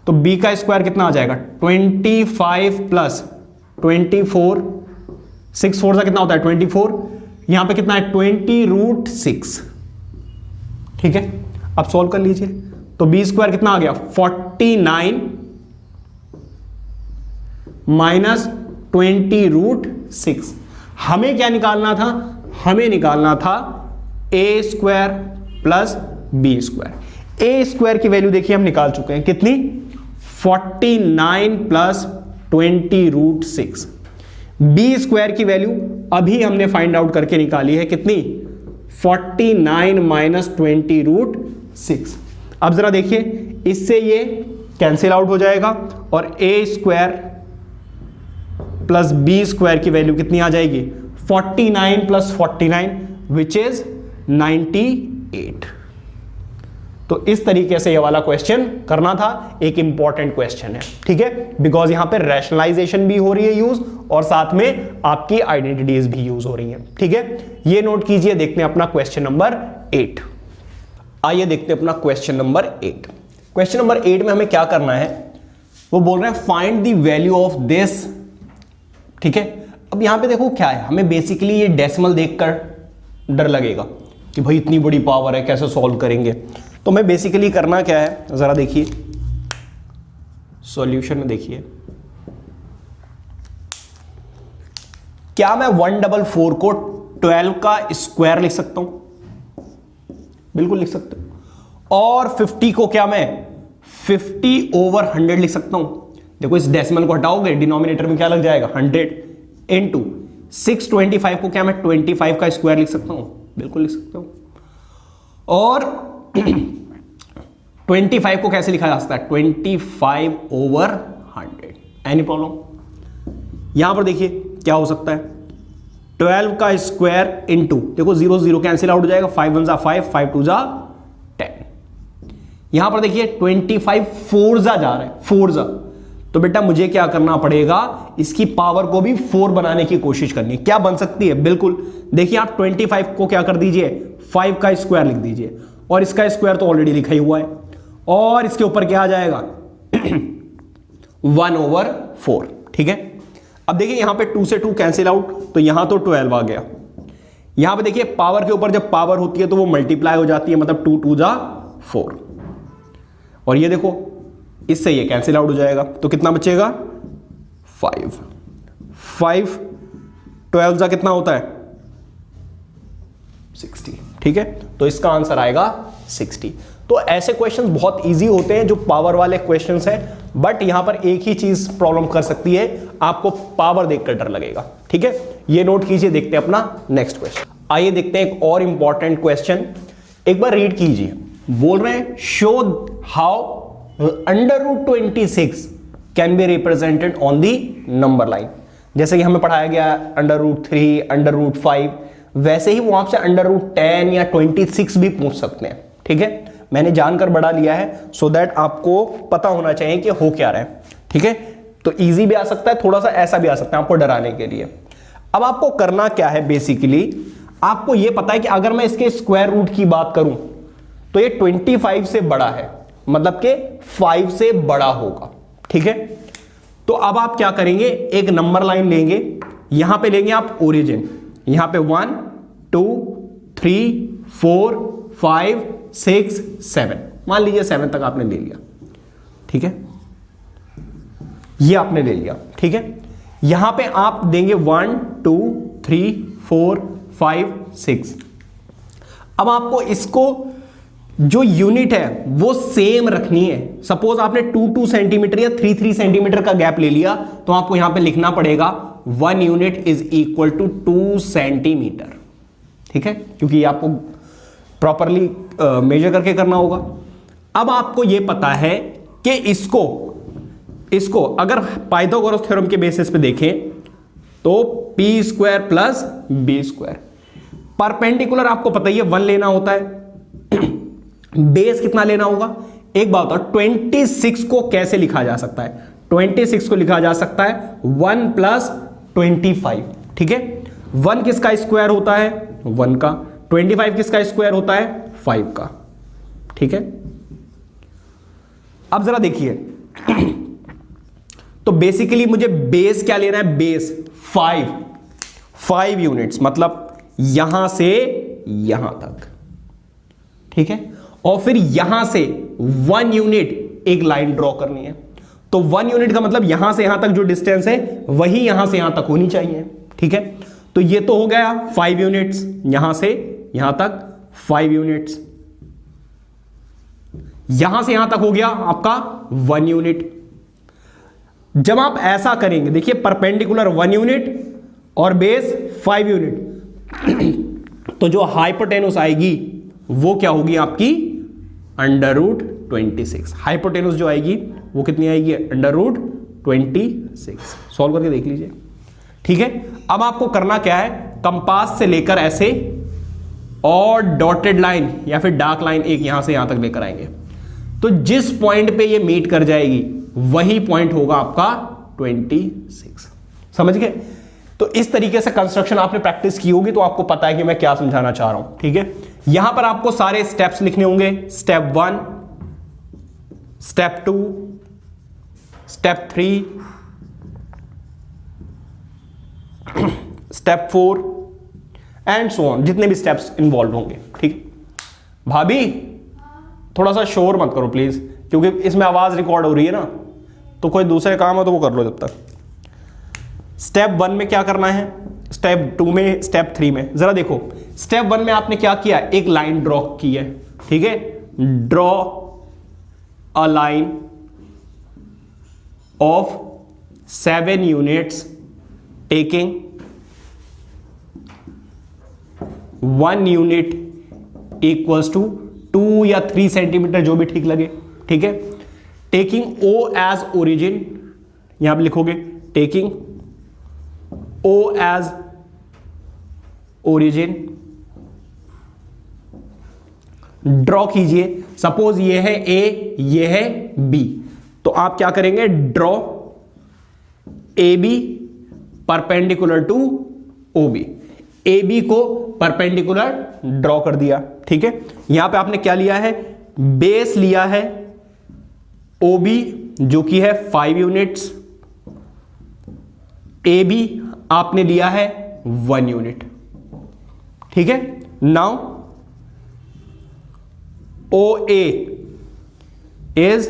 तो b का स्क्वायर कितना आ जाएगा 25 प्लस 24, 6 4 कितना होता है 24, यहां पे कितना है 20√6। ठीक है, अब सॉल्व कर लीजिए, तो b स्क्वायर कितना आ गया 49 माइनस 20√6। हमें क्या निकालना था, हमें निकालना था a square plus b square. a square की वैल्यू देखिए हम निकाल चुके हैं, कितनी 49 प्लस 20√6। b स्क्वायर की वैल्यू अभी हमने फाइंड आउट करके निकाली है, कितनी 49 माइनस 20√6। अब जरा देखिए, इससे ये कैंसिल आउट हो जाएगा और a square plus b square की वैल्यू कितनी आ जाएगी 49 प्लस 49 विच इज 98। तो इस तरीके से ये वाला क्वेश्चन करना था, एक इंपॉर्टेंट क्वेश्चन है। ठीक है, बिकॉज यहां पे रैशनलाइजेशन भी हो रही है यूज और साथ में आपकी आइडेंटिटीज भी यूज हो रही हैं। ठीक है, ये नोट कीजिए। देखते हैं अपना क्वेश्चन नंबर 8। आइए देखते हैं अपना क्वेश्चन नंबर 8। क्वेश्चन नंबर 8 में हमें क्या करना है, वो बोल रहे हैं find the value of this. ठीक है, अब यहां पे देखो क्या है, हमें बेसिकली ये डेसिमल देखकर डर लगेगा कि भाई इतनी बड़ी पावर है कैसे सॉल्व करेंगे। तो मैं बेसिकली करना क्या है, जरा देखिए सॉल्यूशन में, देखिए क्या मैं 144 को 12 का स्क्वायर लिख सकता हूं, बिल्कुल लिख सकते हो। और 50 को क्या मैं 50/100 लिख सकता हूं। देखो इस डेसिमल को हटाओगे, डिनोमिनेटर में क्या लग जाएगा 100 इंटू 625 को क्या मैं 25 का स्क्वायर लिख सकता हूं, बिल्कुल लिख सकता हूं। और 25 को कैसे लिखा जा सकता है 25/100। Any problem? यहां पर देखिए क्या हो सकता है 12 का स्क्वायर इंटू, देखो 0 0 कैंसिल आउट हो जाएगा, 5 1 जा 5, 5 2 जा 10। यहां पर देखिए 25 4 जा रहा है, 4 जा, तो बेटा मुझे क्या करना पड़ेगा, इसकी पावर को भी 4 बनाने की कोशिश करनी है। क्या बन सकती है, बिल्कुल देखिए आप 25 को क्या कर दीजिए 5 का स्क्वायर लिख दीजिए, और इसका स्क्वायर तो ऑलरेडी लिखा ही हुआ है, और इसके ऊपर क्या आ जाएगा 1/4। ठीक है, अब देखिए यहां पे 2 से 2 कैंसिल आउट, तो यहां तो 12 आ गया। यहां पे देखिए पावर के ऊपर जब पावर होती है तो वो मल्टीप्लाई हो जाती है, मतलब 2 2 जा 4, और ये देखो इससे ये कैंसिल आउट हो जाएगा, तो कितना बचेगा 5 12 जा कितना होता है 60। ठीक है, तो इसका आंसर आएगा 60। तो ऐसे क्वेश्चंस बहुत इजी होते हैं जो पावर वाले क्वेश्चंस हैं, बट यहां पर एक ही चीज प्रॉब्लम कर सकती है, आपको पावर देखकर डर लगेगा। ठीक है, ये नोट कीजिए। देखते हैं अपना नेक्स्ट क्वेश्चन। आइए देखते हैं एक और इंपॉर्टेंट क्वेश्चन, एक बार रीड कीजिए। बोल रहे हैं show how √26 can be represented on the number line. जैसे कि हमें पढ़ाया गया √3, √5, वैसे ही वो आपसे √10 या 26 भी पूछ सकते हैं। ठीक है, मैंने जानकर बढ़ा लिया है सो दैट आपको पता होना चाहिए कि हो क्या रहा है। ठीक है, तो इजी भी आ सकता है, थोड़ा सा ऐसा भी आ सकता है आपको डराने के लिए। अब आपको करना क्या है, बेसिकली आपको यह पता है कि अगर मैं इसके स्क्वायर रूट की बात करूं तो ये 25 से बड़ा है, मतलब कि 5 से बड़ा होगा। ठीक है, तो अब आप क्या करेंगे, एक नंबर लाइन लेंगे, यहां पे लेंगे आप ओरिजिन, यहां पे 1 2 3 4 5 6 7, मान लीजिए 7 तक आपने ले लिया। ठीक है, ये आपने ले लिया। ठीक है, यहां पे आप देंगे 1 2 3 4 5 6। अब आपको इसको जो यूनिट है वो सेम रखनी है। सपोज आपने 2 सेंटीमीटर या 3 सेंटीमीटर का गैप ले लिया, तो आपको यहां पे लिखना पड़ेगा 1 unit is equal to 2 centimetre. ठीक है, क्योंकि ये आपको प्रॉपरली मेजर करके करना होगा। अब आपको यह पता है कि इसको अगर पाइथागोरस थ्योरम के बेसिस पे देखें तो p² प्लस b², परपेंडिकुलर आपको पता ही है 1 लेना होता है, बेस कितना लेना होगा। एक बात और 26 को कैसे लिखा जा सकता है, 26 को लिखा जा सकता है 1 प्लस 25, ठीक है। 1 किसका स्क्वायर होता है? 1 का। 25 किसका स्क्वायर होता है? 5 का, ठीक है। अब जरा देखिए तो बेसिकली मुझे बेस क्या लेना है? बेस 5 यूनिट्स, मतलब यहां से यहां तक, ठीक है। और फिर यहां से 1 यूनिट एक लाइन ड्रॉ करनी है। तो 1 यूनिट का मतलब यहां से यहां तक जो डिस्टेंस है वही यहां से यहां तक होनी चाहिए, ठीक है। तो ये तो हो गया 5 यूनिट्स, यहां से यहां तक 5 यूनिट्स, यहां से यहां तक हो गया आपका 1 यूनिट। जब आप ऐसा करेंगे, देखिए परपेंडिकुलर 1 यूनिट और बेस 5 यूनिट, तो जो हाइपोटेनुस आएगी वो क्या होगी आपकी? √26। हाइपोटेनुस जो आएगी वो कितनी आएगी? √26। सॉल्व करके देख लीजिए, ठीक है। अब आपको करना क्या है? कंपास से लेकर ऐसे और डॉटेड लाइन या फिर डार्क लाइन एक यहां से यहां तक लेकर आएंगे। तो जिस पॉइंट पे ये मीट कर जाएगी वही पॉइंट होगा आपका 26। समझ गए? तो इस तरीके से कंस्ट्रक्शन आपने प्रैक्टिस की होगी तो आपको पता है कि मैं क्या समझाना चाह रहा हूं, ठीक है। यहां पर आपको सारे स्टेप्स लिखने होंगे। Step 1, step 2, step 3, step 4 and so on, जितने भी स्टेप्स इन्वॉल्व होंगे, ठीक। भाभी थोड़ा सा शोर मत करो प्लीज, क्योंकि इसमें आवाज रिकॉर्ड हो रही है ना, तो कोई दूसरे काम हो तो वो कर लो जब तक। स्टेप 1 में क्या करना है, स्टेप 2 में, स्टेप 3 में। जरा देखो, स्टेप 1 में आपने क्या किया? एक लाइन ड्रॉ की है, ठीक है। Draw a line of 7 units taking 1 unit equals to 2 या 3 सेंटीमीटर, जो भी ठीक लगे, ठीक है। टेकिंग ओ एज ओरिजिन, यहां पे लिखोगे taking O as origin। Draw कीजिए, सपोज ये है A, ये है B, तो आप क्या करेंगे? Draw AB perpendicular to OB। AB को परपेंडिकुलर ड्रॉ कर दिया, ठीक है। यहां पे आपने क्या लिया है? बेस लिया है OB जो कि है 5 यूनिट्स, AB आपने लिया है 1 यूनिट, ठीक है। Now OA is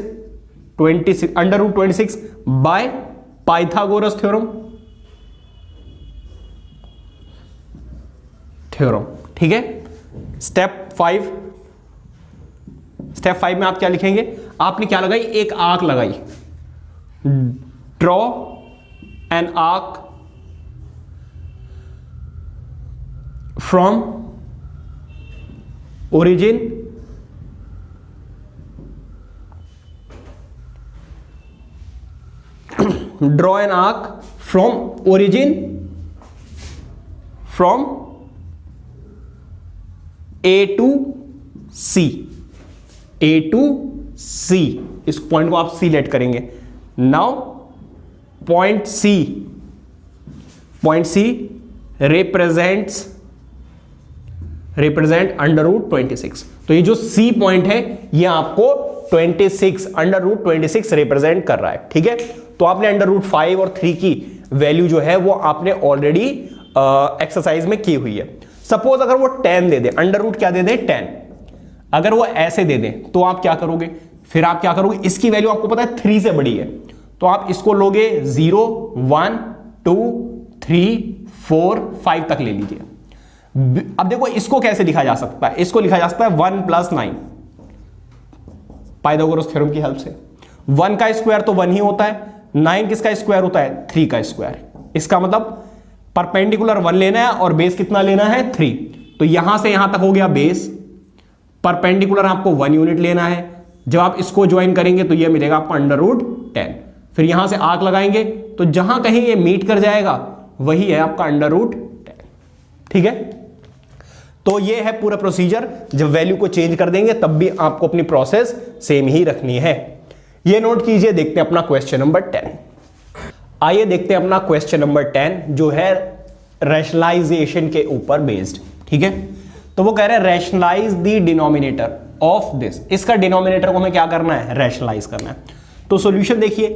26 √26 by Pythagoras theorem, ठीक है। स्टेप 5 में आप क्या लिखेंगे? आपने क्या लगाई? एक आर्क लगाई। Draw an arc from origin draw an arc from origin from A to C, A to C, इस पॉइंट को आप C लेट करेंगे। Now point C represent √26। तो ये जो C पॉइंट है ये आपको 26 √26 रिप्रेजेंट कर रहा है, ठीक है। तो आपने √5 और 3 की वैल्यू जो है वो आपने ऑलरेडी एक्सरसाइज में की हुई है। सपोज अगर वो 10 दे दे, √ क्या दे दे? 10। अगर वो ऐसे दे दे तो आप क्या करोगे? फिर आप क्या करोगे? इसकी वैल्यू आपको पता है 3 से बड़ी है, तो आप इसको लोगे 0 1 2 3 4 5 तक ले लीजिए। अब देखो इसको कैसे लिखा जा सकता है? इसको लिखा जा सकता है 1 + 9 पाइथागोरस थ्योरम की हेल्प से। 1 का स्क्वायर तो 1 ही होता है, 9 किसका स्क्वायर होता है? 3 का स्क्वायर। इसका मतलब परपेंडिकुलर 1 लेना है और बेस कितना लेना है? 3। तो यहां से यहां तक हो गया बेस, परपेंडिकुलर आपको 1 यूनिट लेना है। जब आप इसको ज्वाइन करेंगे तो यह मिलेगा आपको √10। फिर यहां से आर्क लगाएंगे तो जहां कहीं ये मीट कर जाएगा वही है आपका √10, ठीक है। तो ये है पूरा प्रोसीजर। जब वैल्यू को चेंज कर देंगे तब भी आपको अपनी प्रोसेस सेम ही रखनी है। ये नोट कीजिए। देखते हैं अपना क्वेश्चन नंबर 10। आइए देखते हैं अपना क्वेश्चन नंबर 10 जो है रैशनलाइजेशन के ऊपर बेस्ड। ठीक है, तो वो कह रहे हैं rationalise the denominator of this. इसका डिनोमिनेटर को हमें क्या करना है, रैशनलाइज करना है। तो सॉल्यूशन देखिए,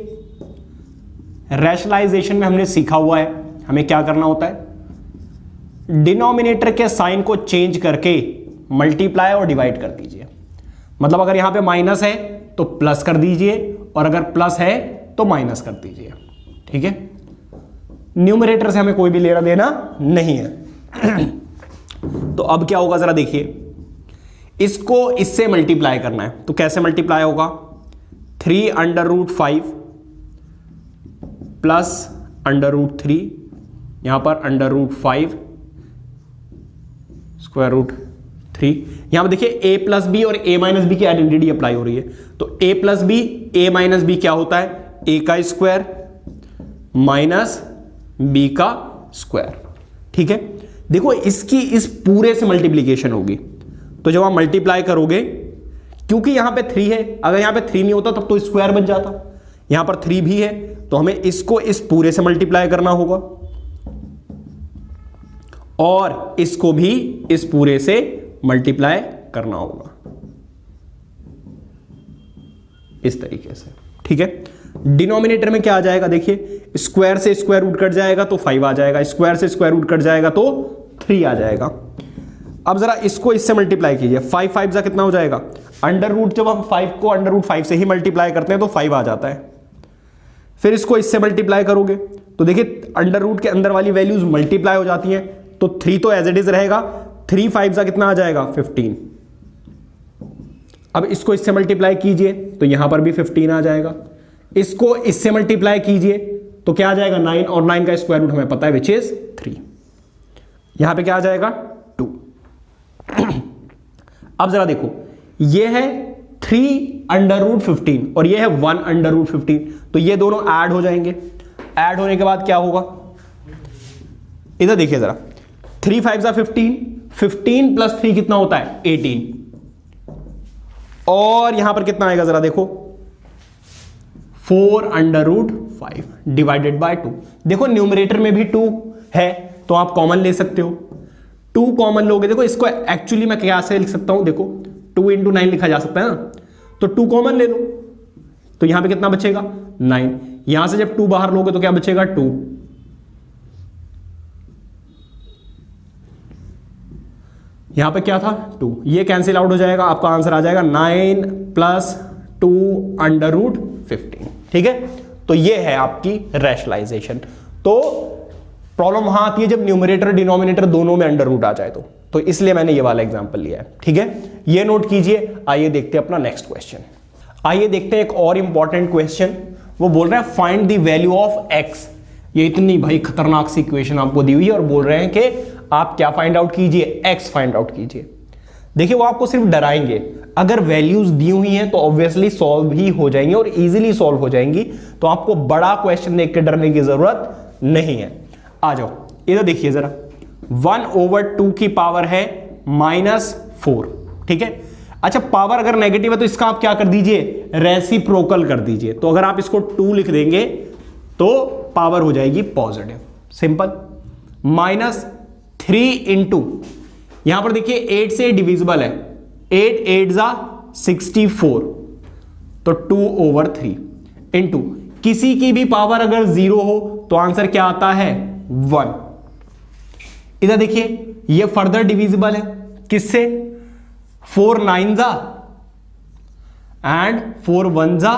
रैशनलाइजेशन में हमने सीखा हुआ है हमें क्या करना होता है, डिनोमिनेटर के साइन को चेंज करके मल्टीप्लाई और डिवाइड कर दीजिए। मतलब अगर यहां पे माइनस है तो प्लस कर दीजिए और अगर प्लस है तो माइनस कर दीजिए। ठीक है, न्यूमरेटर से हमें कोई भी लेना देना नहीं है। तो अब क्या होगा जरा देखिए, इसको इससे मल्टीप्लाई करना है। तो कैसे मल्टीप्लाई होगा, 3√5 प्लस √3, यहां पर √5 √3। यहां पर देखिए a प्लस बी और a माइनस बी की आइडेंटिटी अप्लाई हो रही है। तो a plus b a minus b क्या होता है, a का स्क्वायर माइनस b का स्क्वायर। ठीक है, देखो इसकी इस पूरे से मल्टीप्लीकेशन होगी। तो जब आप मल्टीप्लाई करोगे, क्योंकि यहां पे 3 है, अगर यहां पे 3 नहीं होता तब तो स्क्वायर बन जाता, यहां पर 3 भी है तो हमें इसको इस पूरे से मल्टीप्लाई करना होगा और इसको भी इस पूरे से मल्टीप्लाई करना होगा इस तरीके से। ठीक है, डिनोमिनेटर में क्या आ जाएगा, देखिए स्क्वायर से स्क्वायर रूट कट जाएगा तो 5 आ जाएगा, स्क्वायर से स्क्वायर रूट कट जाएगा तो 3 आ जाएगा। अब जरा इसको इससे मल्टीप्लाई कीजिए, 5 5 जा कितना हो जाएगा, अंडर रूट, जब हम 5 को अंडर रूट 5 से ही मल्टीप्लाई करते हैं तो 5 आ जाता है। फिर इसको इससे मल्टीप्लाई करोगे तो देखिए अंडर रूट के अंदर वाली वैल्यूज मल्टीप्लाई हो जाती हैं, तो 3 तो एज इट इज रहेगा, 3 5 जा कितना आ जाएगा 15। अब इसको इससे मल्टीप्लाई कीजिए तो यहां पर भी 15 आ जाएगा, इसको इससे मल्टीप्लाई कीजिए तो क्या आ जाएगा 9, और 9 का स्क्वायर रूट हमें पता है विच इज 3। यहां पे क्या आ जाएगा 2। अब जरा देखो, ये है 3√15 और ये है 1√15, तो ये दोनों ऐड हो जाएंगे। ऐड होने के बाद क्या होगा, इधर देखिए जरा, 3 5 जा 15, 15 प्लस 3 कितना होता है 18, और यहां पर कितना आएगा जरा देखो 4√5 डिवाइडेड बाय 2। देखो न्यूमरेटर में भी 2 है तो आप कॉमन ले सकते हो, 2 कॉमन लोगे। देखो इसको एक्चुअली मैं क्या से लिख सकता हूं, देखो 2 × 9 लिखा जा सकता है ना, तो 2 कॉमन ले लो तो यहां पे कितना बचेगा 9, यहां से जब 2 बाहर लोगे तो क्या बचेगा 2, यहां पे क्या था 2, ये कैंसिल आउट हो जाएगा, आपका आंसर आ जाएगा 9 + 2√15। ठीक है, तो ये है आपकी रैशनलाइजेशन। तो प्रॉब्लम वहां आती है जब न्यूमरेटर डिनोमिनेटर दोनों में अंडर रूट आ जाए तो इसलिए मैंने ये वाला एग्जांपल लिया है। ठीक है, ये नोट कीजिए। आइए देखते हैं अपना नेक्स्ट क्वेश्चन। आइए देखते हैं एक और इंपॉर्टेंट क्वेश्चन। वो बोल रहे हैं find the value of x। ये इतनी भाई खतरनाक सी इक्वेशन आपको दी हुई है और बोल रहे हैं कि आप क्या फाइंड आउट कीजिए, x फाइंड आउट कीजिए। देखिए वो आपको सिर्फ डराएंगे, अगर वैल्यूज दी हुई हैं तो ऑब्वियसली सॉल्व ही हो जाएंगी और इजीली सॉल्व हो जाएंगी, तो आपको बड़ा क्वेश्चन देख के डरने की जरूरत नहीं है। आ जाओ इधर देखिए जरा, 1/2 की पावर है -4। ठीक है, अच्छा पावर अगर नेगेटिव है तो इसका आप क्या कर दीजिए, रेसिप्रोकल कर दीजिए। तो अगर आप इसको 2 लिख देंगे तो पावर हो जाएगी पॉजिटिव, सिंपल। -3 × यहां पर देखिए 8 से डिविजिबल है, 8 8 जा 64, तो 2/3 इंटू किसी की भी पावर अगर 0 हो तो आंसर क्या आता है 1। इधर देखिए ये फर्दर डिविजिबल है किससे, 4 9 जा एंड 4 1 जा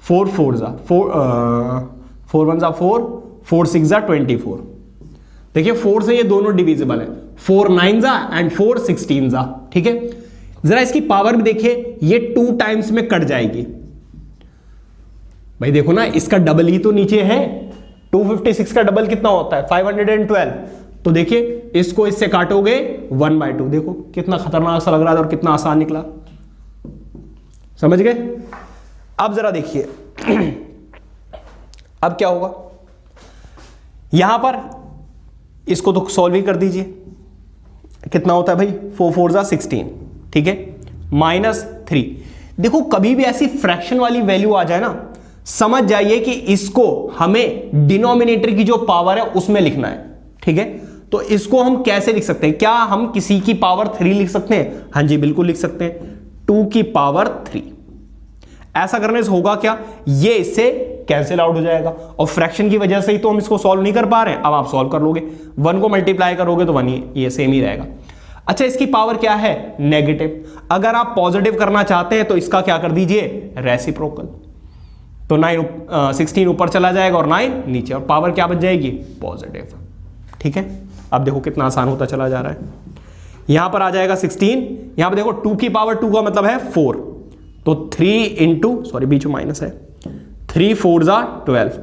4 4 जा 4 1 जा 4 4 6 जा 24। देखिए 4 से ये दोनों डिविजिबल है, 4 9 जा एंड 4 16 जा। ठीक है, जरा इसकी पावर भी देखिए, ये 2 टाइम्स में कट जाएगी। भाई देखो ना, इसका डबल ही तो नीचे है, 256 का डबल कितना होता है 512। तो देखिए इसको इससे काटोगे 1/2। देखो कितना खतरनाक सा लग रहा था और कितना आसान निकला, समझ गए। अब जरा देखिए अब क्या होगा, यहां पर इसको तो सॉल्व ही कर दीजिए, कितना होता है भाई 4 4 जा 16। ठीक है, -3। देखो कभी भी ऐसी फ्रैक्शन वाली वैल्यू आ जाए ना, समझ जाइए कि इसको हमें डिनोमिनेटर की जो पावर है उसमें लिखना है, ठीक है। तो इसको हम कैसे लिख सकते हैं? क्या हम किसी की पावर 3 लिख सकते हैं? हां जी बिल्कुल लिख सकते हैं, 2 की पावर 3। ऐसा करने से होगा क्या, ये इससे कैंसिल आउट हो जाएगा, और फ्रैक्शन की वजह से ही तो हम इसको सॉल्व नहीं कर पा रहे हैं। अब आप सॉल्व कर लोगे, 1 को मल्टीप्लाई करोगे तो 1 ये सेम ही रहेगा। अच्छा, इसकी पावर क्या है? नेगेटिव। अगर आप पॉजिटिव करना चाहते हैं तो इसका क्या कर दीजिए? रेसिप्रोकल। तो 16 ऊपर चला जाएगा और 9 नीचे, और पावर क्या बच जाएगी? पॉजिटिव। ठीक है, अब देखो कितना आसान होता चला जा रहा है। यहां पर आ जाएगा 16, यहां पर देखो 2 की पावर 2 का मतलब है 4, तो 3 इंटू, सॉरी बीच में माइनस है, 3 4 जा 12।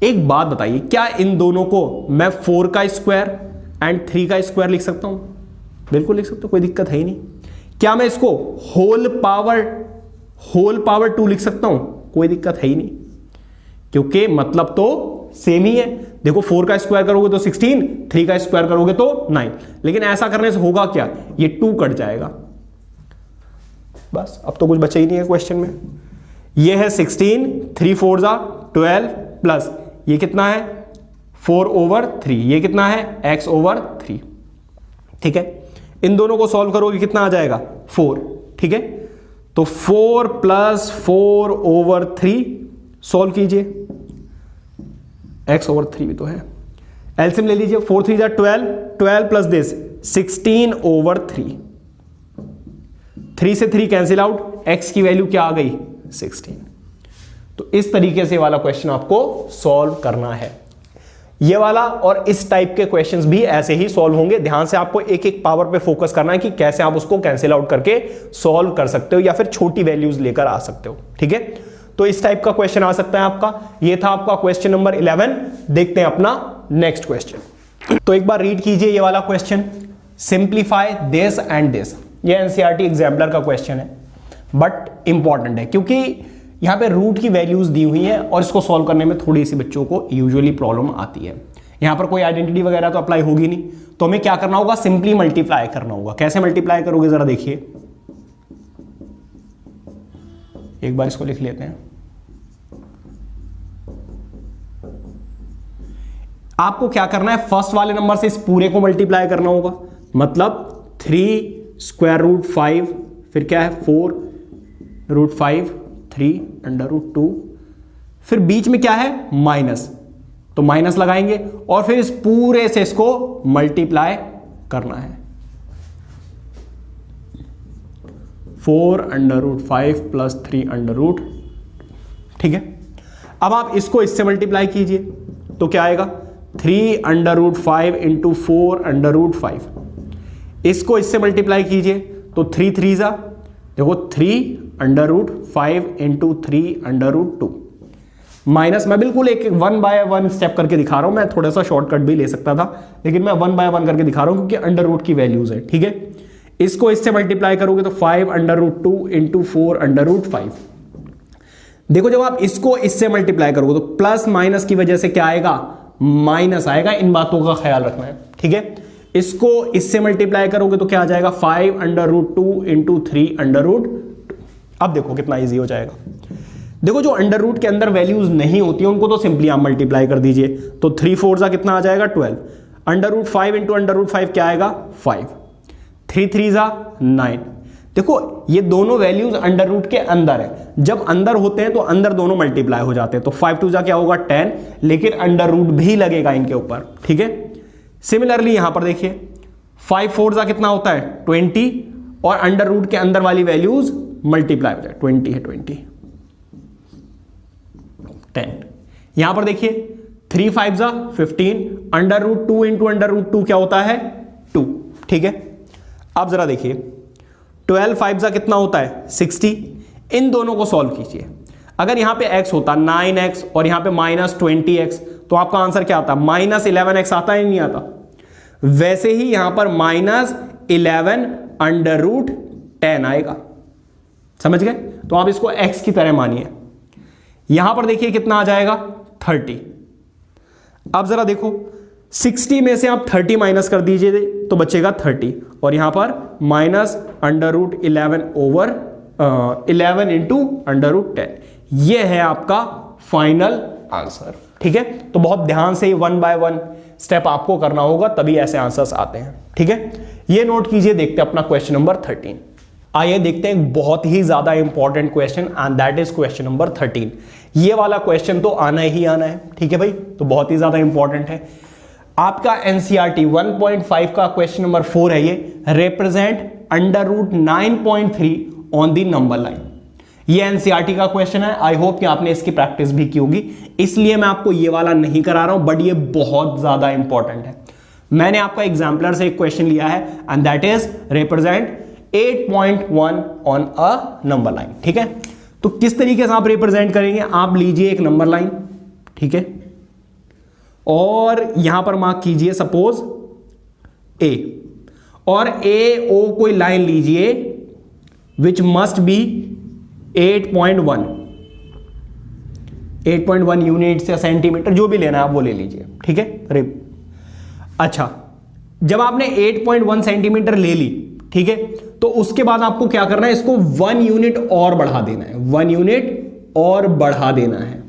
एक बात बताइए, क्या इन दोनों को मैं 4 का स्क्वायर एंड 3 का स्क्वायर लिख सकता हूं? बिल्कुल लिख सकता हूं, कोई दिक्कत है ही नहीं। क्या मैं इसको होल पावर 2 लिख सकता हूं? कोई दिक्कत है ही नहीं, क्योंकि मतलब तो सेम ही है। देखो 4 का स्क्वायर करोगे तो 16, 3 का स्क्वायर करोगे तो 9। लेकिन ऐसा करने से होगा क्या, ये 2 कट जाएगा। बस अब तो कुछ बचा ही नहीं है क्वेश्चन में। ये है 16, 3 4 जा 12 प्लस ये कितना है 4/3, ये कितना है x/3। ठीक है, इन दोनों को सॉल्व करोगे कितना आ जाएगा 4। ठीक है, तो 4 + 4/3 सॉल्व कीजिए, x/3 भी तो है, एलसीएम ले लीजिए, 4 3 जा 12, 12 प्लस दिस 16/3, 3 से 3 कैंसिल आउट, x की वैल्यू क्या आ गई 16। तो इस तरीके से वाला क्वेश्चन आपको सॉल्व करना है। ये वाला और इस टाइप के क्वेश्चंस भी ऐसे ही सॉल्व होंगे। ध्यान से आपको एक एक पावर पे फोकस करना है कि कैसे आप उसको कैंसिल आउट करके सॉल्व कर सकते हो या फिर छोटी वैल्यूज लेकर आ सकते हो। ठीक है, तो इस टाइप का क्वेश्चन आ सकता है आपका। ये था आपका क्वेश्चन नंबर 11। देखते हैं अपना नेक्स्ट क्वेश्चन। तो एक बार रीड कीजिए ये वाला question, simplify this and this. ये एनसीईआरटी एग्जाम्पलर का क्वेश्चन है, बट इंपॉर्टेंट है क्योंकि यहां पे रूट की वैल्यूज दी हुई है और इसको सॉल्व करने में थोड़ी सी बच्चों को यूजुअली प्रॉब्लम आती है। यहां पर कोई आइडेंटिटी वगैरह तो अप्लाई होगी नहीं, तो हमें क्या करना होगा, सिंपली मल्टीप्लाई करना होगा। कैसे मल्टीप्लाई करोगे जरा देखिए, एक बार इसको लिख लेते हैं। आपको क्या करना है, फर्स्ट वाले नंबर से इस पूरे को मल्टीप्लाई करना होगा, मतलब 3√5, फिर क्या है 4√5, 3√2, फिर बीच में क्या है माइनस, तो माइनस लगाएंगे और फिर इस पूरे से इसको मल्टीप्लाई करना है। 4√5 + 3√2। ठीक है, अब आप इसको इससे मल्टीप्लाई कीजिए तो क्या आएगा 3√5 × 4√5। इसको इससे मल्टीप्लाई कीजिए तो 3 3 जा, देखो 3√5 × 3√2 माइनस, मैं बिल्कुल एक 1 बाय 1 स्टेप करके दिखा रहा हूं। मैं थोड़ा सा शॉर्टकट भी ले सकता था, लेकिन मैं 1 बाय 1 करके दिखा रहा हूं क्योंकि अंडर रूट की वैल्यूज है। ठीक है, इसको इससे मल्टीप्लाई करोगे तो 5√2 × 4√5। देखो जब आप इसको इससे मल्टीप्लाई करोगे तो प्लस माइनस की वजह से क्या आएगा, माइनस आएगा। इन बातों का ख्याल रखना है। ठीक है, इसको इससे मल्टीप्लाई करोगे तो क्या आ जाएगा 5√2 × 3√2। अब देखो कितना इजी हो जाएगा। देखो जो अंडर रूट के अंदर वैल्यूज नहीं होती हैं उनको तो सिंपली आप मल्टीप्लाई कर दीजिए, तो 3 4 जा कितना आ जाएगा 12, √5 × √5 क्या आएगा 5, 3 3 जा 9। देखो ये दोनों वैल्यूज अंडर रूट के अंदर है, जब अंदर होते हैं तो अंदर दोनों मल्टीप्लाई हो जाते हैं, तो 5 2 जा क्या होगा 10, लेकिन अंडर रूट भी लगेगा इनके ऊपर। ठीक है, सिमिलरली यहां पर देखिए 5 4 जा कितना होता है 20, और अंडर रूट के अंदर वाली वैल्यूज मल्टीप्लाई हो जाए, 20 है 20, 10। यहां पर देखिए 3 5 जा 15, √2 × √2 क्या होता है 2। ठीक है, अब जरा देखिए 12 5 जा कितना होता है 60। इन दोनों को सॉल्व कीजिए। अगर यहां पे x होता 9x और यहां पे -20x तो आपका आंसर क्या आता, -11x आता है नहीं आता। वैसे ही यहां पर -11 √10 आएगा, समझ गए। तो आप इसको x की तरह मानिए। यहां पर देखिए कितना आ जाएगा 30। अब जरा देखो 60 में से आप 30 माइनस कर दीजिए तो बचेगा 30, और यहां पर -√11 × √10, ये है आपका फाइनल आंसर। ठीक है, तो बहुत ध्यान से 1 बाय 1 स्टेप आपको करना होगा, तभी ऐसे आंसर्स आते हैं। ठीक है, ये नोट कीजिए। देखते हैं अपना क्वेश्चन नंबर 13। आइए देखते हैं बहुत ही ज्यादा important question, and that is question number 13। ये वाला क्वेश्चन तो आना ही आना है। ठीक है भाई, तो बहुत ही ज्यादा इंपॉर्टेंट है। आपका एनसीईआरटी 1.5 का क्वेश्चन नंबर 4 है ये। Represent √9.3 on the number line. ये एनसीईआरटी का क्वेश्चन है। आई होप कि आपने इसकी प्रैक्टिस भी की होगी, इसलिए मैं आपको ये वाला नहीं करा रहा हूं, बट ये बहुत ज्यादा इंपॉर्टेंट है। मैंने आपका एग्जाम्पलर से एक क्वेश्चन लिया है, and that is represent 8.1 on a number line. ठीक है, तो किस तरीके से आप रिप्रेजेंट करेंगे? आप लीजिए एक नंबर लाइन, ठीक है, और यहां पर मार्क कीजिए सपोज ए, और ए ओ कोई लाइन लीजिए विच मस्ट बी 8.1 यूनिट्स या सेंटीमीटर, जो भी लेना है आप वो ले लीजिए। ठीक है, अच्छा, जब आपने 8.1 सेंटीमीटर ले ली, ठीक है, तो उसके बाद आपको क्या करना है? इसको 1 यूनिट और बढ़ा देना है। 1 यूनिट और बढ़ा देना है,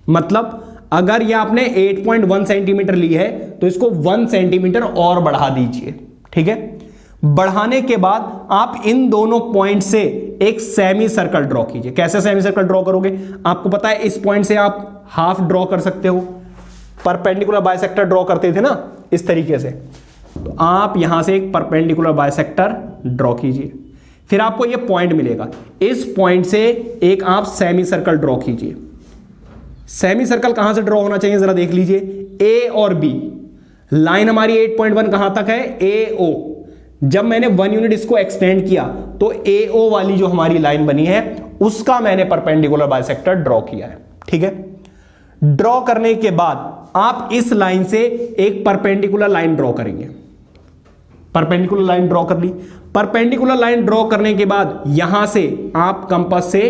मतलब अगर ये आपने 8.1 सेंटीमीटर ली है तो इसको 1 सेंटीमीटर और बढ़ा दीजिए। ठीक है, बढ़ाने के बाद आप इन दोनों पॉइंट से एक सेमी सर्कल ड्रॉ कीजिए। कैसे सेमी सर्कल ड्रॉ करोगे? आपको पता है इस पॉइंट से आप हाफ ड्रॉ कर सकते हो, परपेंडिकुलर बाइसेक्टर ड्रॉ करते थे ना इस तरीके से, तो आप यहां से एक परपेंडिकुलर बाइसेक्टर ड्रॉ कीजिए। फिर आपको ये पॉइंट मिलेगा, इस पॉइंट से एक आप सेमी सर्कल ड्रॉ कीजिए। सेमी सर्कल कहां से ड्रॉ होना चाहिए जरा देख लीजिए, ए और बी। लाइन हमारी 8.1 कहां तक है? ए ओ। जब मैंने 1 यूनिट इसको एक्सटेंड किया तो ए ओ वाली जो हमारी लाइन बनी है उसका मैंने परपेंडिकुलर बाइसेक्टर ड्रॉ किया है। ठीक है, ड्रॉ करने के बाद आप इस लाइन से एक परपेंडिकुलर लाइन ड्रॉ करेंगे। परपेंडिकुलर लाइन ड्रॉ कर ली। परपेंडिकुलर लाइन ड्रॉ करने के बाद यहां से आप कंपास से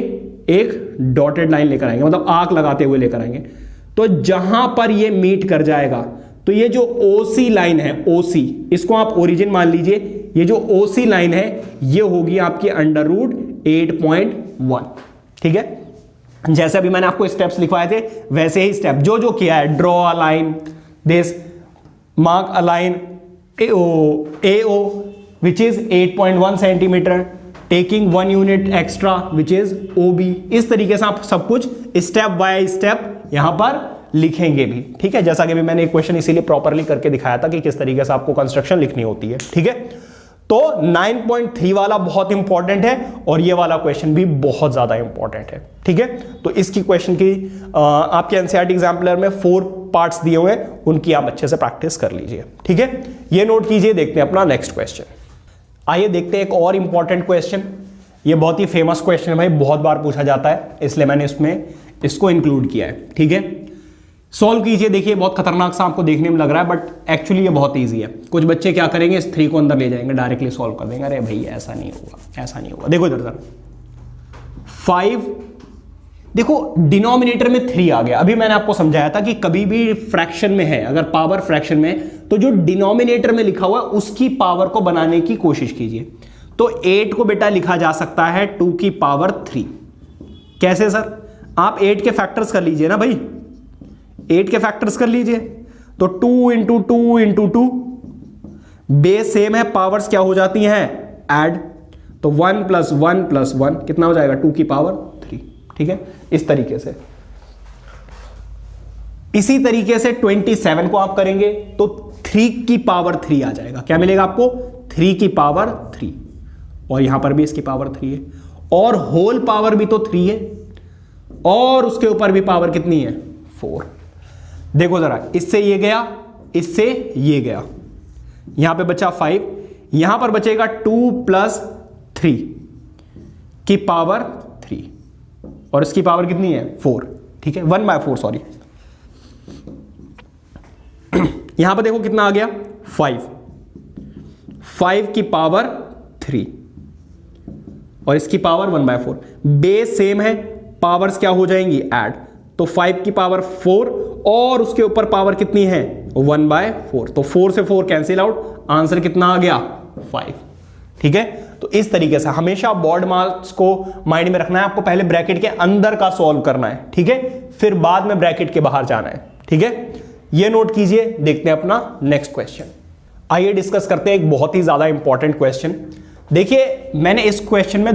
एक डॉटेड लाइन लेकर आएंगे, मतलब आर्क लगाते हुए लेकर आएंगे। तो जहां पर ये मीट कर जाएगा, तो ये जो ओसी लाइन है, ओसी, इसको आप ओरिजिन मान लीजिए। ये जो ओसी लाइन है ये होगी आपकी √8.1। ठीक है, जैसे अभी मैंने आपको स्टेप्स लिखवाए थे वैसे ही स्टेप जो जो किया है, draw a line, this, mark a line AO which is 8.1 centimetre, taking 1 unit extra which is OB। इस तरीके से आप सब कुछ स्टेप बाय स्टेप यहां पर लिखेंगे भी। ठीक है, जैसा कि भी मैंने एक क्वेश्चन इसीलिए प्रॉपरली करके दिखाया था कि किस तरीके से आपको कंस्ट्रक्शन लिखनी होती है। ठीक है, तो 9.3 वाला बहुत इंपॉर्टेंट है और ये वाला क्वेश्चन भी बहुत ज्यादा इंपॉर्टेंट है। ठीक है, तो इसकी क्वेश्चन की आपके एनसीईआरटी एग्जाम्पलर में 4 पार्ट्स दिए हुए हैं, उनकी आप अच्छे से प्रैक्टिस कर लीजिए। ठीक है, ये नोट कीजिए। देखते हैं अपना नेक्स्ट क्वेश्चन। आइए देखते हैं एक और इंपॉर्टेंट क्वेश्चन। ये बहुत ही फेमस क्वेश्चन है भाई, बहुत बार पूछा जाता है, इसलिए मैंने इसमें इसको इंक्लूड किया है। ठीक है, सॉल्व कीजिए। देखिए बहुत खतरनाक सा आपको देखने में लग रहा है, बट एक्चुअली ये बहुत ईजी है। कुछ बच्चे क्या करेंगे, इस 3 को अंदर ले जाएंगे, डायरेक्टली सॉल्व कर देंगे। अरे भाई ऐसा नहीं होगा, ऐसा नहीं होगा। देखो इधर इधर 5, देखो डिनोमिनेटर में 3 आ गया। अभी मैंने आपको समझाया था कि कभी भी फ्रैक्शन में है, अगर पावर फ्रैक्शन में, तो जो डिनोमिनेटर में लिखा हुआ है उसकी पावर को बनाने की कोशिश कीजिए। तो 8 को बेटा लिखा जा सकता है 2 की पावर 3। कैसे सर? आप 8 के फैक्टर्स कर लीजिए ना भाई, 8 के फैक्टर्स कर लीजिए। तो 2 इंटू 2 इंटू 2, बेस सेम है, पावर्स क्या हो जाती हैं? ऐड। तो 1 + 1 + 1 कितना हो जाएगा? 2 की पावर 3। ठीक है, इस तरीके से। इसी तरीके से 27 को आप करेंगे तो 3 की पावर 3 आ जाएगा। क्या मिलेगा आपको? 3 की पावर 3, और यहां पर भी इसकी पावर 3 है, और होल पावर भी तो 3 है, और उसके ऊपर भी पावर कितनी है? 4। देखो जरा, इससे ये गया, इससे ये गया, यहां पे बचा 5, यहां पर बचेगा 2 + 3 की पावर 3, और इसकी पावर कितनी है? 4। ठीक है, 1/4 सॉरी। यहां पर देखो कितना आ गया? 5 की पावर 3, और इसकी पावर 1/4। बेस सेम है, पावर्स क्या हो जाएंगी? ऐड। तो 5 की पावर 4, और उसके ऊपर पावर कितनी है? 1/4। तो 4 से 4 कैंसिल आउट, आंसर कितना आ गया? 5। ठीक है, तो इस तरीके से हमेशा बोर्ड मार्क्स को माइंड में रखना है, आपको पहले ब्रैकेट के अंदर का सॉल्व करना है, ठीक है, फिर बाद में ब्रैकेट के बाहर जाना है, ठीक है, ये नोट कीजिए। देखते हैं अपना नेक्स्ट क्वेश्चन। आइए डिस्कस करते हैं एक बहुत ही ज्यादा इंपॉर्टेंट क्वेश्चन। देखिए मैंने इस क्वेश्चन में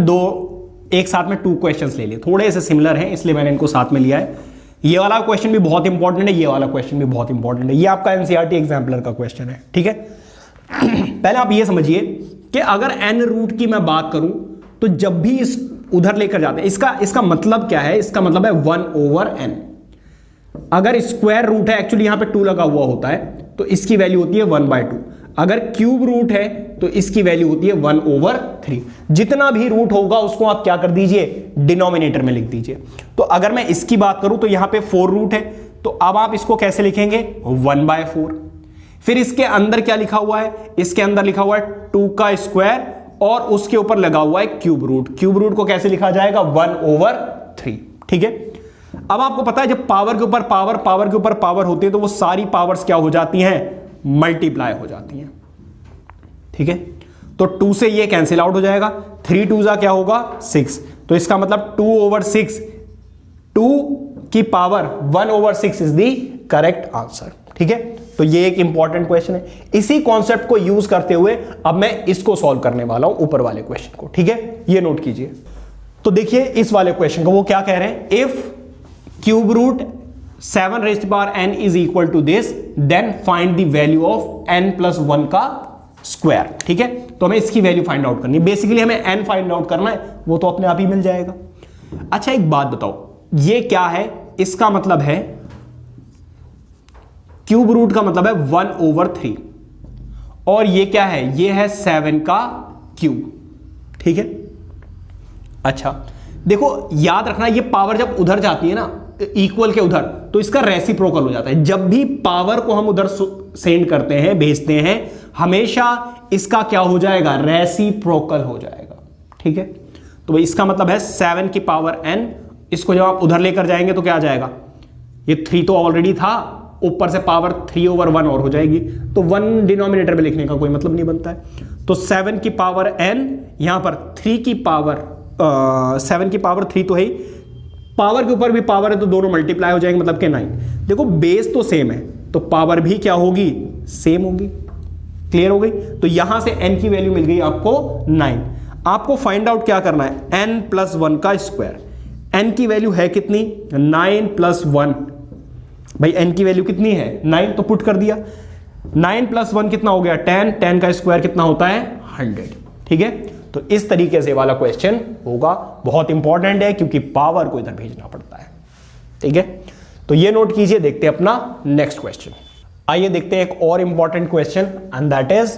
एक साथ में 2 क्वेश्चंस ले लिए, थोड़े से सिमिलर हैं इसलिए मैंने इनको साथ में लिया है। ये वाला क्वेश्चन भी बहुत इंपॉर्टेंट है, ये वाला क्वेश्चन भी बहुत इंपॉर्टेंट है, ये आपका एनसीईआरटी एग्जाम्पलर का क्वेश्चन है, ठीक है। पहले आप ये समझिए कि अगर n रूट की मैं बात करूं तो जब भी इस उधर लेकर जाते हैं, इसका मतलब क्या है, इसका मतलब है 1/n। अगर स्क्वायर रूट है, एक्चुअली यहां पे 2 लगा हुआ होता है, तो इसकी वैल्यू होती है 1/2। अगर क्यूब रूट है तो इसकी वैल्यू होती है 1/3। जितना भी रूट होगा उसको आप क्या कर दीजिए, डिनोमिनेटर में लिख दीजिए। तो अगर मैं इसकी बात करूं तो यहां पे 4 रूट है, तो अब आप इसको कैसे लिखेंगे, 1/4। फिर इसके अंदर क्या लिखा हुआ है, इसके अंदर लिखा हुआ है 2 का स्क्वायर और उसके ऊपर लगा हुआ है क्यूब रूट। क्यूब रूट को कैसे लिखा जाएगा, 1/3, ठीक है। अब आपको पता है जब पावर के ऊपर पावर होती है तो वो सारी पावर्स क्या हो जाती हैं, मल्टीप्लाई हो जाती हैं, ठीक है। तो 2 से ये कैंसिल आउट हो जाएगा, 3 2 जा क्या होगा 6, तो इसका मतलब 2/6, 2 की power 1/6 is the correct answer, ठीक है। तो ये एक इंपॉर्टेंट क्वेश्चन है। इसी कॉन्सेप्ट को यूज करते हुए अब मैं इसको सॉल्व करने वाला हूं, ऊपर वाले क्वेश्चन को, ठीक है, ये नोट कीजिए। तो देखिए इस वाले क्वेश्चन को वो क्या कह रहे हैं, if cube root 7n is equal to this, then find the value of n+1 का स्क्वायर, ठीक है। तो हमें इसकी वैल्यू फाइंड आउट करनी है, बेसिकली हमें n फाइंड आउट करना है, वो तो अपने आप ही मिल जाएगा। अच्छा एक बात बताओ, ये क्या है, इसका मतलब है क्यूब रूट का मतलब है 1/3 और ये क्या है, ये है 7 का क्यूब, ठीक है। अच्छा देखो याद रखना, ये पावर जब उधर जाती है ना इक्वल के उधर, तो इसका रेसिप्रोकल हो जाता है। जब भी पावर को हम उधर सेंड करते हैं, भेजते हैं, हमेशा इसका क्या हो जाएगा, रेसिप्रोकल हो जाएगा, ठीक है। तो भाई इसका मतलब है 7 की पावर n, इसको जब आप उधर लेकर जाएंगे तो क्या आ जाएगा, ये 3 तो ऑलरेडी था, ऊपर से पावर 3/1 और हो जाएगी, तो 1 डिनोमिनेटर में लिखने का कोई मतलब नहीं बनता है। तो 7 की पावर n, यहां पर 3 की पावर 7 की पावर 3 तो है ही, पावर के ऊपर भी पावर है तो दोनों मल्टीप्लाई हो जाएंगे, मतलब कि 9। देखो बेस तो सेम है तो पावर भी क्या होगी, सेम होगी, क्लियर हो गई। तो यहां से n की वैल्यू मिल गई आपको 9। आपको फाइंड आउट क्या करना है, n+1 का स्क्वायर। n की वैल्यू है कितनी, 9+1। भाई n की वैल्यू कितनी है, 9, तो पुट कर दिया, 9+1 कितना हो गया, 10, 10 का स्क्वायर कितना होता है, 100, ठीक है। तो इस तरीके से वाला क्वेश्चन होगा, बहुत इंपॉर्टेंट है क्योंकि पावर को इधर भेजना पड़ता है, ठीक है। तो ये नोट कीजिए। देखते हैं अपना नेक्स्ट क्वेश्चन। आइए देखते हैं एक और important question and that is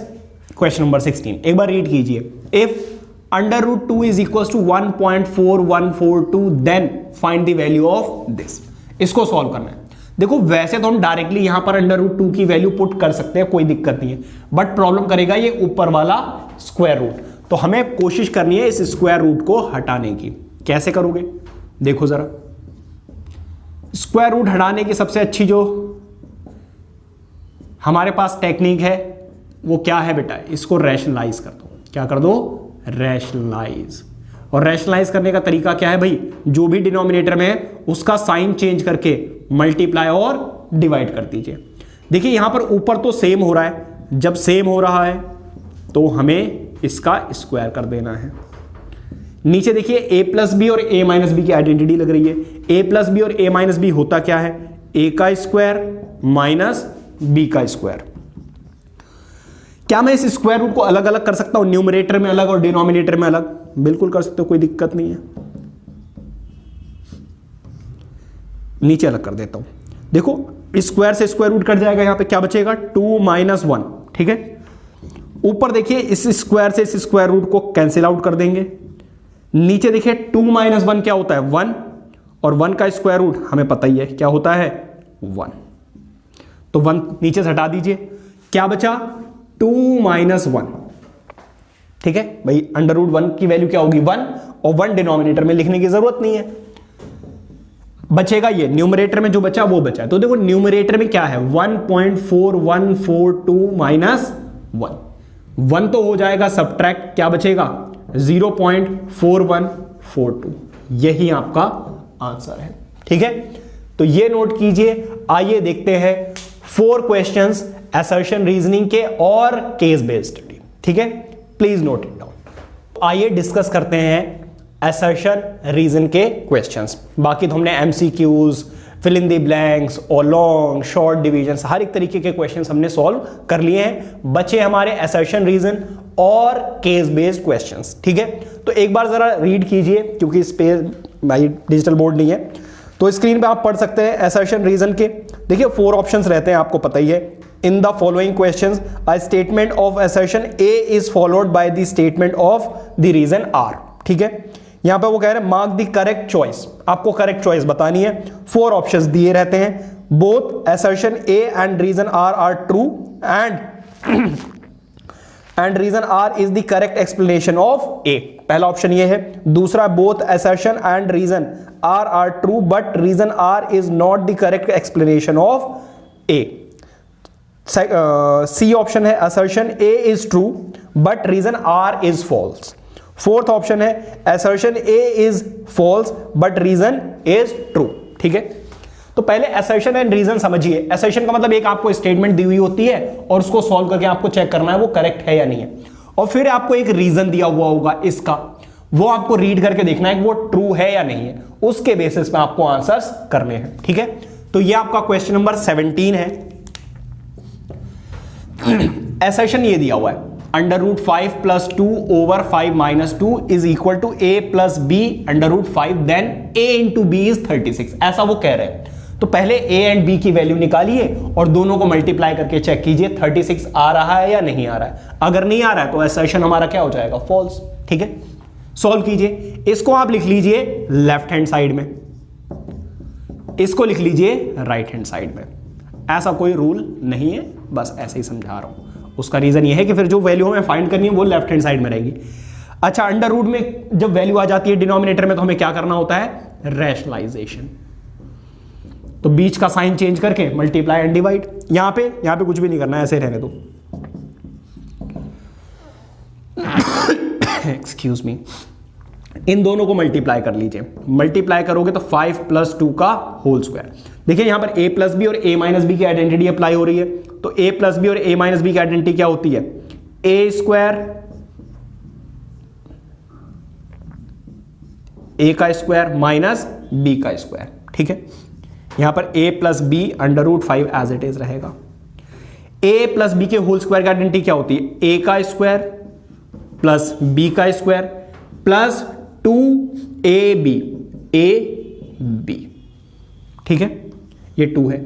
question number 16। एक बार रीड कीजिए, if √2 is equal to 1.4142 then find the value of this. इसको सॉल्व करना है। देखो वैसे तो हम डायरेक्टली यहां पर √2 की वैल्यू पुट कर सकते हैं, कोई दिक्कत नहीं है, बट प्रॉब्लम करेगा ये ऊपर वाला स्क्वायर रूट। तो हमें कोशिश करनी है इस स्क्वायर रूट को हटाने की। कैसे करोगे, देखो जरा। स्क्वायर रूट हटाने की सबसे अच्छी जो हमारे पास टेक्निक है वो क्या है बेटा, इसको रैशनलाइज कर दो। क्या कर दो, रैशनलाइज। और रैशनलाइज करने का तरीका क्या है भाई, जो भी डिनोमिनेटर में है उसका साइन चेंज करके मल्टीप्लाई और डिवाइड कर दीजिए। देखिए यहां पर ऊपर तो सेम हो रहा है, जब सेम हो रहा है तो हमें इसका स्क्वायर कर देना है। नीचे देखिए a+b और a-b की आइडेंटिटी लग रही है। a+b और a-b होता क्या है, a का स्क्वायर माइनस b का स्क्वायर। क्या मैं इस स्क्वायर रूट को अलग अलग कर सकता हूं, न्यूमरेटर में अलग और डिनोमिनेटर में अलग? बिल्कुल कर सकते हो, कोई दिक्कत नहीं है। नीचे अलग कर देता हूं। देखो स्क्वायर से स्क्वायर रूट कट जाएगा, यहां पे क्या बचेगा, 2 - 1, ठीक है। ऊपर देखिए इस स्क्वायर से इस स्क्वायर रूट को कैंसिल आउट कर देंगे। नीचे देखिए 2 - 1 क्या होता है, 1, और 1 का स्क्वायर रूट हमें पता ही है क्या होता है, 1। तो 1 नीचे से हटा दीजिए, क्या बचा, 2 - 1, ठीक है भाई। √1 की वैल्यू क्या होगी, 1, और 1 डिनोमिनेटर में लिखने की जरूरत नहीं है। बचेगा ये, न्यूमरेटर में जो बचा वो बचा। तो देखो न्यूमरेटर में क्या है, 1.4142 - 1 तो हो जाएगा सब्ट्रैक्ट, क्या बचेगा, 0.4142, यही आपका आंसर है। ठीक है, तो ये नोट कीजिए। आइए देखते हैं 4 क्वेश्चंस असर्शन रीजनिंग के और केस बेस्ड स्टडी। ठीक है, प्लीज नोट इट डाउन। आइए डिस्कस करते हैं असर्शन रीजन के क्वेश्चंस। बाकी तो हमने MCQs, fill in the blanks और लॉन्ग शॉर्ट डिवीजन हर एक तरीके के क्वेश्चंस हमने सॉल्व कर लिए हैं। बचे हमारे असर्शन रीजन और केस बेस्ड क्वेश्चंस। ठीक है, तो एक बार जरा रीड कीजिए, क्योंकि इस पे भाई डिजिटल बोर्ड नहीं है, तो स्क्रीन पे आप पढ़ सकते हैं असर्शन रीजन के। देखिए 4 ऑप्शंस रहते हैं, आपको पता ही है। In the following questions a statement of assertion A is followed by the statement of the reason R. ठीक है, यहां पे वो कह रहे हैं मार्क द करेक्ट चॉइस, आपको करेक्ट चॉइस बतानी है। 4 ऑप्शंस दिए रहते हैं, both assertion A and reason R true and reason R is the correct explanation of A. पहला ऑप्शन ये है। दूसरा, both assertion and reason R true but reason R is not the correct explanation of A. C option है, assertion A is true but reason R is false. Fourth option है, assertion A is false but reason is true. ठीक है, तो पहले assertion and reason समझिए। Assertion का मतलब एक आपको स्टेटमेंट दी हुई होती है और उसको सॉल्व करके आपको चेक करना है वो करेक्ट है या नहीं है, और फिर आपको एक रीजन दिया हुआ होगा इसका, वो आपको रीड करके देखना है कि वो ट्रू है या नहीं है, उसके बेसिस पे आपको आंसर्स करने हैं। ठीक है, तो ये आपका क्वेश्चन नंबर 17 है। असर्शन ये दिया हुआ है, √5 + 2 / 5 - 2 is equal to a + b √5 then a × b is 36, ऐसा वो कह रहे हैं। तो पहले a एंड b की वैल्यू निकालिए और दोनों को मल्टीप्लाई करके चेक कीजिए 36 आ रहा है या नहीं आ रहा है। अगर नहीं आ रहा है तो असर्शन हमारा क्या हो जाएगा, फॉल्स। ठीक है, सॉल्व कीजिए। इसको आप लिख लीजिए लेफ्ट हैंड साइड में, इसको लिख लीजिए राइट हैंड साइड में। ऐसा कोई रूल नहीं है, बस ऐसे ही समझा रहा हूं। उसका रीजन ये है कि फिर जो वैल्यू हमें फाइंड करनी है वो लेफ्ट हैंड साइड में रहेगी। अच्छा, अंडर रूट में जब वैल्यू आ जाती है डिनोमिनेटर में तो हमें क्या करना होता है, रैशनलाइजेशन। तो बीच का साइन चेंज करके मल्टीप्लाई एंड डिवाइड। यहां पे कुछ भी नहीं करना है, ऐसे रहने दो। Excuse me. इन दोनों को मल्टीप्लाई कर लीजिए। मल्टीप्लाई करोगे तो 5 + 2 का होल स्क्वायर। देखिए यहां पर a + b और a - b की आइडेंटिटी अप्लाई हो रही है, तो a + b और a - b की आइडेंटिटी क्या होती है, a² a का स्क्वायर माइनस b का स्क्वायर। ठीक है, यहां पर a + b √5 as it is रहेगा। a + b के होल स्क्वायर की आइडेंटिटी क्या होती है, a का स्क्वायर प्लस b का स्क्वायर प्लस 2ab ab। ठीक है, ये 2 है।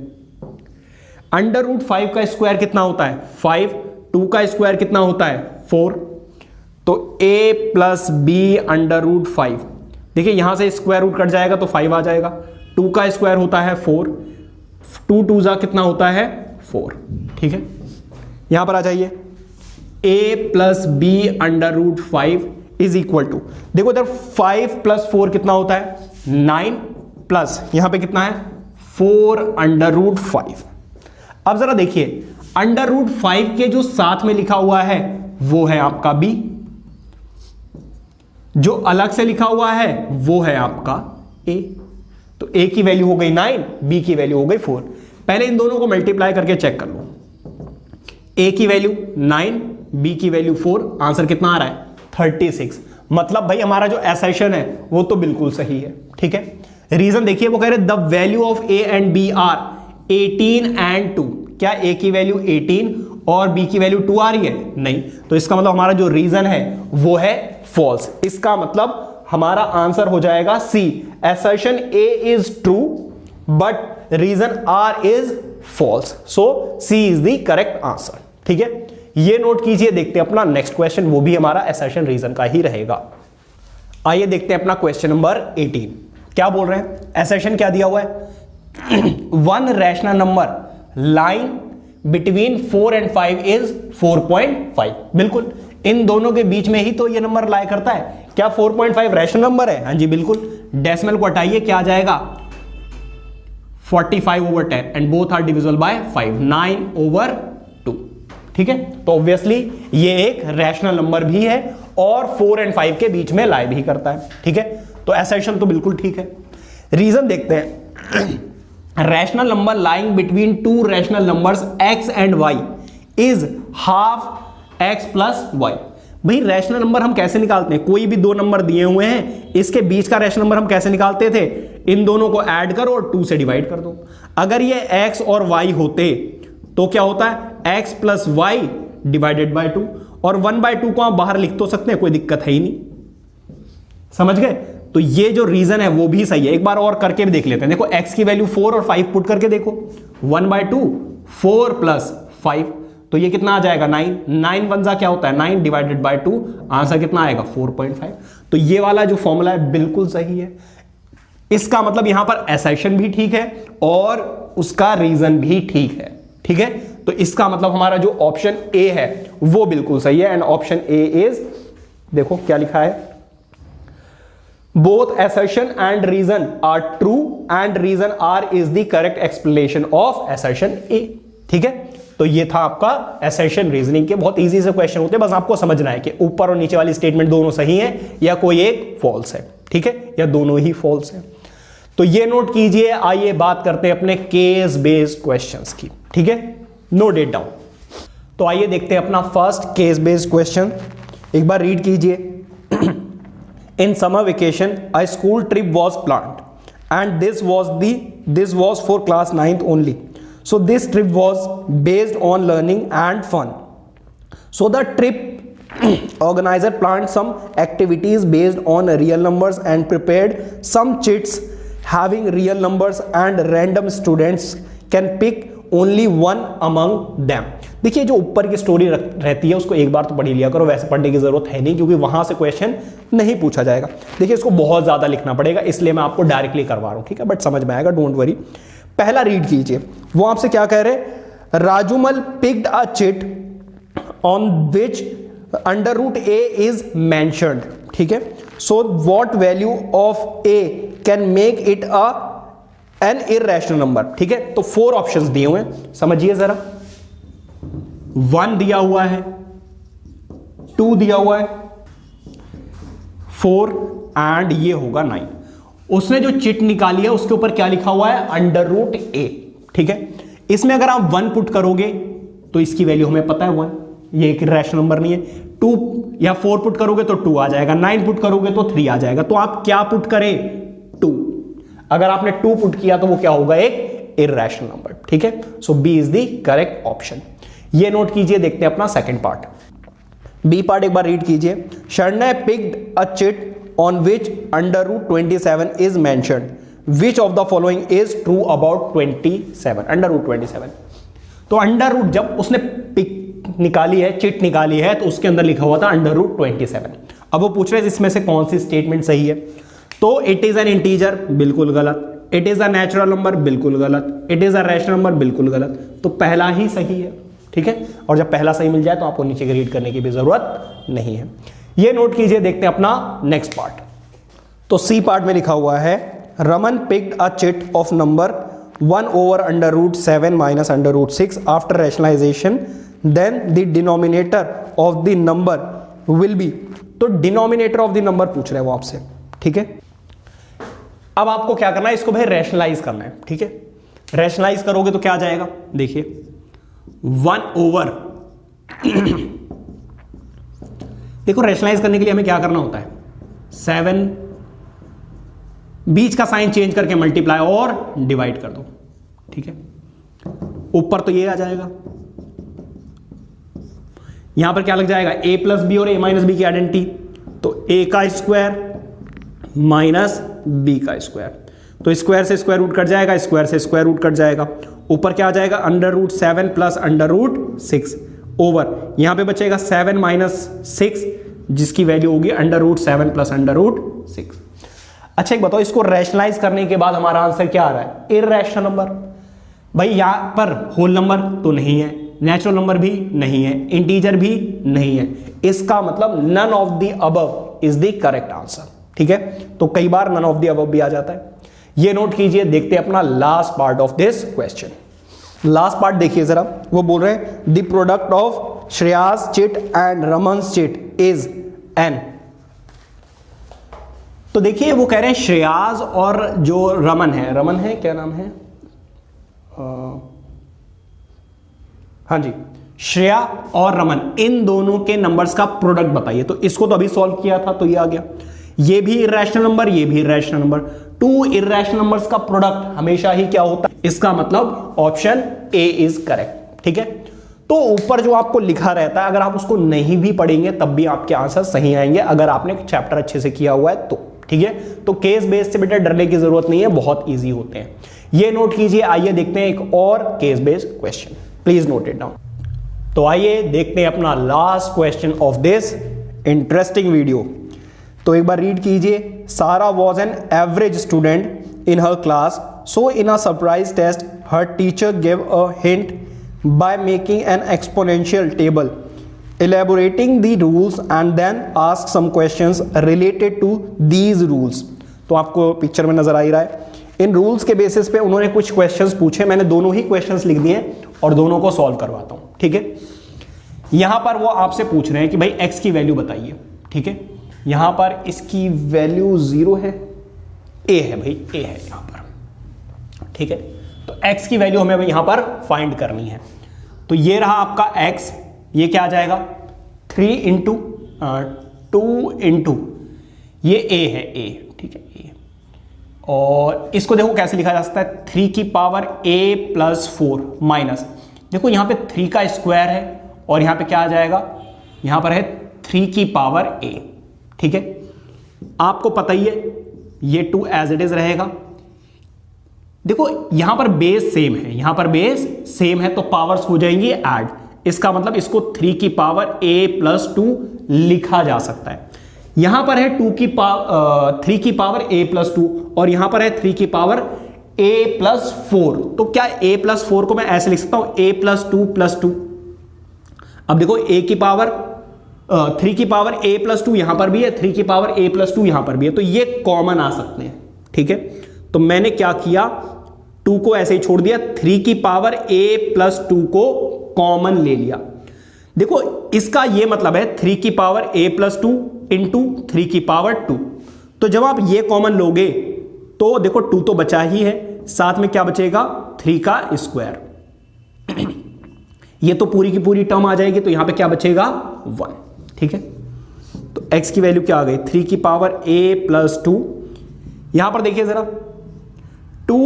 √5 का स्क्वायर कितना होता है, 5। 2 का स्क्वायर कितना होता है, 4। तो a + b √5। देखिए यहां से स्क्वायर रूट कट जाएगा तो 5 आ जाएगा। 2 का स्क्वायर होता है 4, 2 × 2 कितना होता है, 4। ठीक है, यहां पर आ जाइए, a + b √5 is equal to, देखो इधर 5 + 4 कितना होता है, 9 प्लस यहां पे कितना है, 4 √5। अब जरा देखिए √5 के जो साथ में लिखा हुआ है वो है आपका b, जो अलग से लिखा हुआ है वो है आपका a। तो a की वैल्यू हो गई 9, b की वैल्यू हो गई 4। पहले इन दोनों को मल्टीप्लाई करके चेक कर लो। a की वैल्यू 9, b की वैल्यू 4, आंसर कितना आ रहा है, 36। मतलब भाई हमारा जो असर्शन है वो तो बिल्कुल सही है। ठीक है, रीजन देखिए, वो कह रहे the value of a and b are 18 and 2। क्या a की वैल्यू 18 और b की वैल्यू 2 आ रही है, नहीं। तो इसका मतलब हमारा जो रीजन है वो है फॉल्स। इसका मतलब हमारा आंसर हो जाएगा C, assertion a is true but reason r is false. So C is the correct answer. ठीक है, ये नोट कीजिए। देखते हैं अपना नेक्स्ट क्वेश्चन, वो भी हमारा असर्शन रीजन का ही रहेगा। आइए देखते हैं अपना क्वेश्चन नंबर 18। क्या बोल रहे हैं, असर्शन क्या दिया हुआ है, 1 rational number line between 4 and 5 is 4.5। बिल्कुल, इन दोनों के बीच में ही तो ये नंबर लाई करता है। क्या 4.5 रैशनल नंबर है, हाँ जी बिल्कुल। डेसिमल को हटाइए, क्या आ जाएगा, 45/10 and both are divisible by 5, 9/2। ठीक है, तो ऑब्वियसली ये एक रैशनल नंबर भी है और 4 और 5 के बीच में लाई भी करता है। ठीक है, तो असर्शन तो बिल्कुल ठीक है। रीजन देखते हैं। Rational number lying between two rational numbers x and y is half x plus y। भाई रैशनल नंबर हम कैसे निकालते हैं? कोई भी दो नंबर दिए हुए हैं, इसके बीच का रैशनल नंबर हम कैसे निकालते थे? इन दोनों को ऐड करो और 2 से डिवाइड कर दो। अगर ये x और y होते तो क्या होता है? x plus y divided by 2, और 1/2 को आप बाहर लिख तो सकते हैं, कोई दिक्कत है ही नहीं। समझ गए? तो ये जो रीजन है वो भी सही है। एक बार और करके भी देख लेते हैं। देखो x की वैल्यू 4 और 5 पुट करके देखो। 1/2 4 प्लस 5, तो ये कितना आ जाएगा? 9। 9 वन जा क्या होता है? 9 डिवाइडेड बाय 2, आंसर कितना आएगा? 4.5। तो ये वाला जो फॉर्मूला है बिल्कुल सही है। इसका मतलब यहां पर असर्शन भी ठीक है और उसका रीजन भी ठीक है। ठीक है, तो इसका मतलब हमारा जो ऑप्शन ए है वो बिल्कुल सही है। एंड ऑप्शन ए इज, देखो क्या लिखा है, both assertion and reason are true and reason R is the correct explanation of assertion A। ठीक है, तो ये था आपका assertion reasoning के बहुत इजी से क्वेश्चन होते हैं। बस आपको समझना है कि ऊपर और नीचे वाली स्टेटमेंट दोनों सही है या कोई एक फॉल्स है। ठीक है, या दोनों ही फॉल्स है। तो ये नोट कीजिए। आइए बात करते हैं अपने केस बेस्ड क्वेश्चंस की। ठीक है, नोट इट डाउन। तो आइए देखते हैं अपना फर्स्ट केस बेस्ड क्वेश्चन। एक बार रीड कीजिए। In summer vacation, a school trip was planned, and this was for class 9th only. So this trip was based on learning and fun. So the trip organizer planned some activities based on real numbers and prepared some cheats having real numbers, and random students can pick only one among them। देखिए, जो ऊपर की story रहती है उसको एक बार तो पढ़ लिया करो, वैसे पढ़ने की जरूरत है नहीं क्योंकि वहां से क्वेश्चन नहीं पूछा जाएगा। देखिए, इसको बहुत ज्यादा लिखना पड़ेगा, इसलिए मैं आपको डायरेक्टली करवा रहा हूं। ठीक है, बट समझ में आएगा, डोंट वरी। पहला रीड कीजिए। वो आपसे क्या कह रहे? Rajumal picked a chit on which √a is mentioned. ठीक है, so what value of a can make it an irrational number. ठीक है, तो 4 ऑप्शंस दिए हुए हैं, समझिए जरा। 1 दिया हुआ है, 2 दिया हुआ है, 4 एंड ये होगा 9। उसने जो चिट निकाली है उसके ऊपर क्या लिखा हुआ है? √a। ठीक है, इसमें अगर आप 1 पुट करोगे तो इसकी वैल्यू हमें पता है 1, ये एक रैशनल नंबर नहीं है। 2 या 4 पुट करोगे तो 2 आ जाएगा, 9 पुट करोगे तो 3 आ जाएगा। तो आप क्या पुट करें? 2। अगर आपने 2 पुट किया तो वो क्या होगा? एक इररेशनल नंबर। ठीक है, so B is the correct option. ये नोट कीजिए। देखते हैं अपना सेकंड पार्ट। बी पार्ट एक बार रीड कीजिए। Sharanya picked a chit on which √27 is mentioned, which of the following is true about 27? √27। तो √ जब उसने पिक निकाली है, चिट निकाली है, तो उसके अंदर लिखा हुआ था √27। अब वो पूछ रहे हैं इसमें से कौन सी स्टेटमेंट सही है। तो इट इज एन इंटीजर, बिल्कुल गलत। It is a natural number, बिल्कुल गलत। It is a rational number, बिल्कुल गलत। तो पहला ही सही है। ठीक है, और जब पहला सही मिल जाए तो आपको नीचे के रीड करने की भी जरूरत नहीं है। ये नोट कीजिए। देखते हैं अपना नेक्स्ट पार्ट। तो सी पार्ट में लिखा हुआ है, Raman picked a chit of number 1/√7 minus √6 after rationalisation, then the denominator of the number will be. तो डिनोमिनेटर ऑफ द नंबर पूछ रहे हैं वो आपसे। ठीक है, अब आपको क्या करना है? इसको भाई रैशनलाइज करना है। ठीक है, रैशनलाइज करोगे तो क्या आ जाएगा? देखिए, 1/, देखो रैशनलाइज करने के लिए हमें क्या करना होता है? 7, बीच का साइन चेंज करके मल्टीप्लाई और डिवाइड कर दो। ठीक है, ऊपर तो ये आ जाएगा, यहां पर क्या लग जाएगा? a प्लस बी और a माइनस बी की आइडेंटिटी, तो a का स्क्वायर माइनस b का स्क्वायर। तो स्क्वायर से स्क्वायर रूट कट जाएगा, स्क्वायर से स्क्वायर रूट कट जाएगा। ऊपर क्या आ जाएगा? √7 प्लस √6 ओवर, यहां पे बचेगा 7 माइनस 6 जिसकी वैल्यू होगी √7 प्लस √6। अच्छा एक बताओ, इसको रैशनलाइज करने के बाद हमारा आंसर क्या आ रहा है? Irrational number. भाई यहां पर होल नंबर तो नहीं है, नेचुरल नंबर भी नहीं है, इंटीजर भी नहीं है। इसका मतलब none of the above is the correct answer. ठीक है, तो कई बार नन ऑफ द अबव भी आ जाता है। ये नोट कीजिए। देखते हैं अपना last part of this question. Last part देखिए जरा। वो बोल रहे हैं the product of Shreyas chit and Raman's chit is n। तो देखिए वो कह रहे हैं श्रेयाज और जो रमन है क्या नाम है, हाँ जी, श्रेया और रमन, इन दोनों के नंबर्स का प्रोडक्ट बताइए। तो इसको तो अभी सॉल्व किया था, तो ये आ गया, ये भी इर्रेशनल नंबर, ये भी irrational number. Two irrational numbers का प्रोडक्ट हमेशा ही क्या होता है, इसका मतलब ऑप्शन ए इज करेक्ट। ठीक है, तो ऊपर जो आपको लिखा रहता है, अगर आप उसको नहीं भी पढ़ेंगे तब भी आपके आंसर सही आएंगे, अगर आपने चैप्टर अच्छे से किया हुआ है तो। ठीक है, तो केस बेस से बेटा डरने की जरूरत नहीं है, बहुत इजी होते हैं, ये नोट कीजिए। आइए देखते हैं एक और case based question, please note it down. तो आइए देखते हैं अपना last question of this interesting video. तो एक बार रीड कीजिए। Sara was an average student in her class, so in a surprise test her teacher give a hint by making an exponential table, elaborating the rules and then ask some questions related to these rules। तो आपको picture में नजर आ ही रहा है, इन rules के basis पे उन्होंने कुछ क्वेश्चंस पूछे, मैंने दोनों ही क्वेश्चंस लिख दिए और दोनों को सॉल्व करवाता हूं। ठीक है, यहां पर वो आपसे पूछ रहे हैं कि भाई x की वैल्यू बताइए। ठीक है, यहां पर इसकी वैल्यू 0 है, a है भाई, a है यहां पर। ठीक है, तो x की वैल्यू हमें यहां पर फाइंड करनी है। तो ये रहा आपका x, ये क्या आ जाएगा 3 इंटू 2 इंटू ये a है, a। ठीक है, a, और इसको देखो कैसे लिखा जा सकता है, 3 की पावर a प्लस 4 माइनस, देखो यहां पे 3 का स्क्वायर है और यहां पे क्या आ जाएगा, यहां पर है 3 की पावर a। ठीक है, आपको पता ही है ये 2 एज इट इज रहेगा। देखो यहां पर बेस सेम है, यहां पर बेस सेम है तो पावर्स हो जाएंगी ऐड, इसका मतलब इसको 3 की पावर a प्लस 2 लिखा जा सकता है। यहां पर है 3 की पावर a प्लस 2 और यहां पर है 3 की पावर a प्लस 4। तो क्या a प्लस 4 को मैं ऐसे लिख सकता हूं, a प्लस 2 प्लस 2। अब देखो a की पावर 3 की पावर a प्लस 2 यहां पर भी है, 3 की पावर a प्लस 2 यहां पर भी है, तो ये कॉमन आ सकते हैं। ठीक है, तो मैंने क्या किया, 2 को ऐसे ही छोड़ दिया, 3 की पावर a प्लस 2 को कॉमन ले लिया। देखो इसका ये मतलब है 3 की पावर a प्लस 2 इंटू 3 की पावर 2। तो जब आप ये कॉमन लोगे तो देखो 2 तो बचा ही है, साथ में क्या बचेगा 3 का स्क्वायर, ये तो पूरी की पूरी टर्म आ जाएगी, तो यहां पे क्या बचेगा 1। ठीक है, तो x की वैल्यू क्या आ गई 3 की पावर a प्लस 2। यहां पर देखिए जरा 2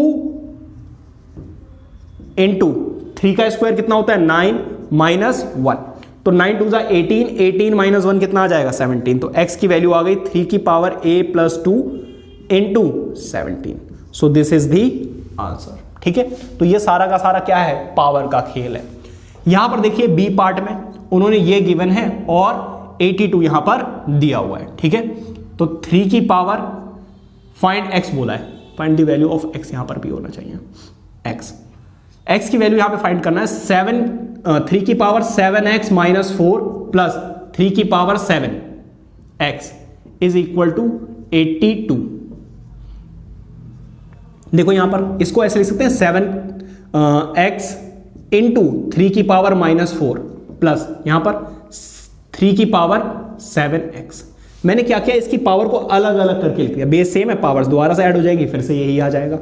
इंटू 3 का स्क्वायर कितना होता है 9 माइनस 1, तो 9 2 जा 18, 18 माइनस 1 कितना आ जाएगा 17। तो x की वैल्यू आ गई 3 की power a plus 2 into 17। So this is the answer. ठीक है, तो ये सारा का सारा क्या है, पावर का खेल है। यहां पर देखिए बी पार्ट में उन्होंने ये गिवन है और 82 यहां पर दिया हुआ है। ठीक है, तो 3 की पावर फाइंड x बोला है, find the value of x, यहां पर भी होना चाहिए x की वैल्यू यहां पे फाइंड करना है 3 की पावर 7x माइनस 4 प्लस 3 की power 7x is equal to 82। देखो यहां पर इसको ऐसे लिख सकते हैं 7x इंटू 3 की पावर माइनस 4 प्लस यहां पर 3 की पावर 7x। मैंने क्या किया, इसकी पावर को अलग अलग करके लिख दिया, बेस सेम है, पावर्स दोबारा से ऐड हो जाएगी, फिर से यही आ जाएगा।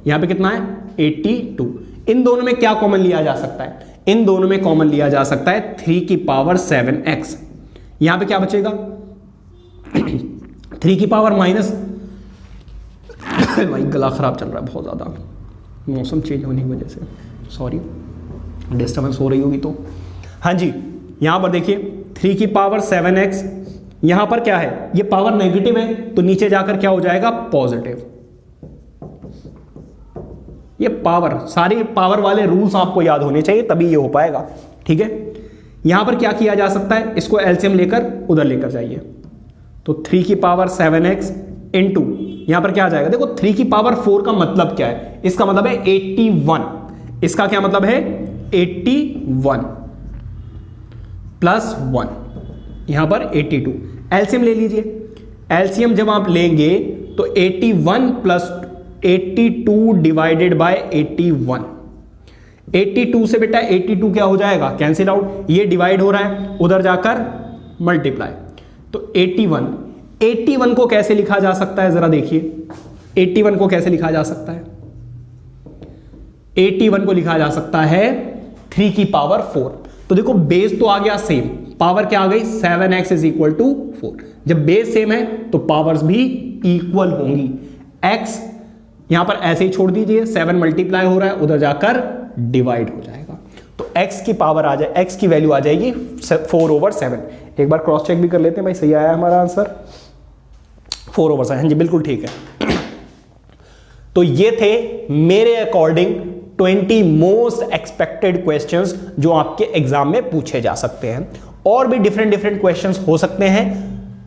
यहां पे कितना है 82। इन दोनों में क्या कॉमन लिया जा सकता है, इन दोनों में कॉमन लिया जा सकता है 3 की पावर 7x। यहां पे क्या बचेगा 3 की पावर माइनस भाई गला खराब चल रहा है बहुत ज्यादा, मौसम चेंज होने की वजह से, सॉरी डिस्टर्बेंस हो रही होगी तो। हाँ जी, यहां पर देखिए 3 की पावर 7x, यहां पर क्या है, ये पावर नेगेटिव है तो नीचे जाकर क्या हो जाएगा पॉजिटिव। ये पावर, सारी पावर वाले रूल्स आपको याद होने चाहिए तभी ये हो पाएगा। ठीक है, यहां पर क्या किया जा सकता है, इसको एलसीएम लेकर उधर लेकर जाइए, तो 3 की पावर 7x इंटू यहां पर क्या आ जाएगा, देखो 3 की पावर 4 का मतलब क्या है, इसका मतलब है 81, इसका क्या मतलब है 81 प्लस 1, यहां पर 82। एलसीएम ले लीजिए, एलसीएम जब आप लेंगे तो 81 प्लस 82 डिवाइडेड बाय 81, 82 से बेटा 82 क्या हो जाएगा कैंसिल आउट, ये डिवाइड हो रहा है उधर जाकर मल्टीप्लाई, तो 81 को कैसे लिखा जा सकता है जरा देखिए, 81 को कैसे लिखा जा सकता है? 81 को लिखा जा सकता है 3 की पावर 4। तो देखो बेस तो आ गया सेम, पावर क्या आ गई 7x इज इक्वल टू 4। जब बेस सेम है तो पावर्स भी इक्वल होंगी। x यहां पर ऐसे ही छोड़ दीजिए, 7 मल्टीप्लाई हो रहा है, उधर जाकर डिवाइड हो जाएगा। तो x की पावर आ जाए, x की वैल्यू आ जाएगी 4/7। एक बार क्रॉस चेक भी कर लेते हैं भाई, सही आया हमारा आंसर 4/7। हाँ जी बिल्कुल ठीक है। तो ये थे मेरे अकॉर्डिंग 20 मोस्ट एक्सपेक्टेड क्वेश्चंस जो आपके एग्जाम में पूछे जा सकते हैं। और भी डिफरेंट क्वेश्चंस हो सकते हैं,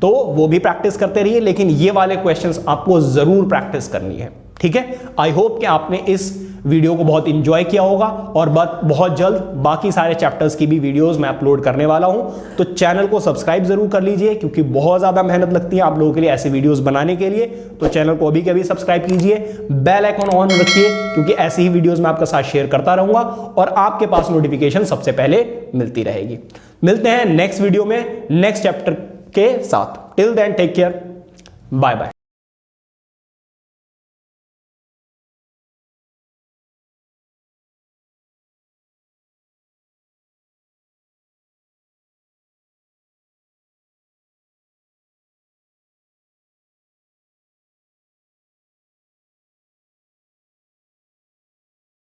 तो वो भी प्रैक्टिस करते रहिए, लेकिन ये वाले क्वेश्चंस आपको जरूर प्रैक्टिस करनी है, ठीक है। आई होप कि आपने इस वीडियो को बहुत इंजॉय किया होगा, और बहुत जल्द बाकी सारे चैप्टर्स की भी वीडियोस मैं अपलोड करने वाला हूं। तो चैनल को सब्सक्राइब जरूर कर लीजिए, क्योंकि बहुत ज्यादा मेहनत लगती है आप लोगों के लिए ऐसे वीडियोस बनाने के लिए। तो चैनल को अभी के अभी सब्सक्राइब कीजिए, बेल आइकन ऑन रखिए, क्योंकि ऐसे ही वीडियोस मैं आपके साथ शेयर करता रहूंगा और आपके पास नोटिफिकेशन सबसे पहले मिलती रहेगी। मिलते हैं नेक्स्ट वीडियो में नेक्स्ट चैप्टर के साथ। Till then take care, bye bye.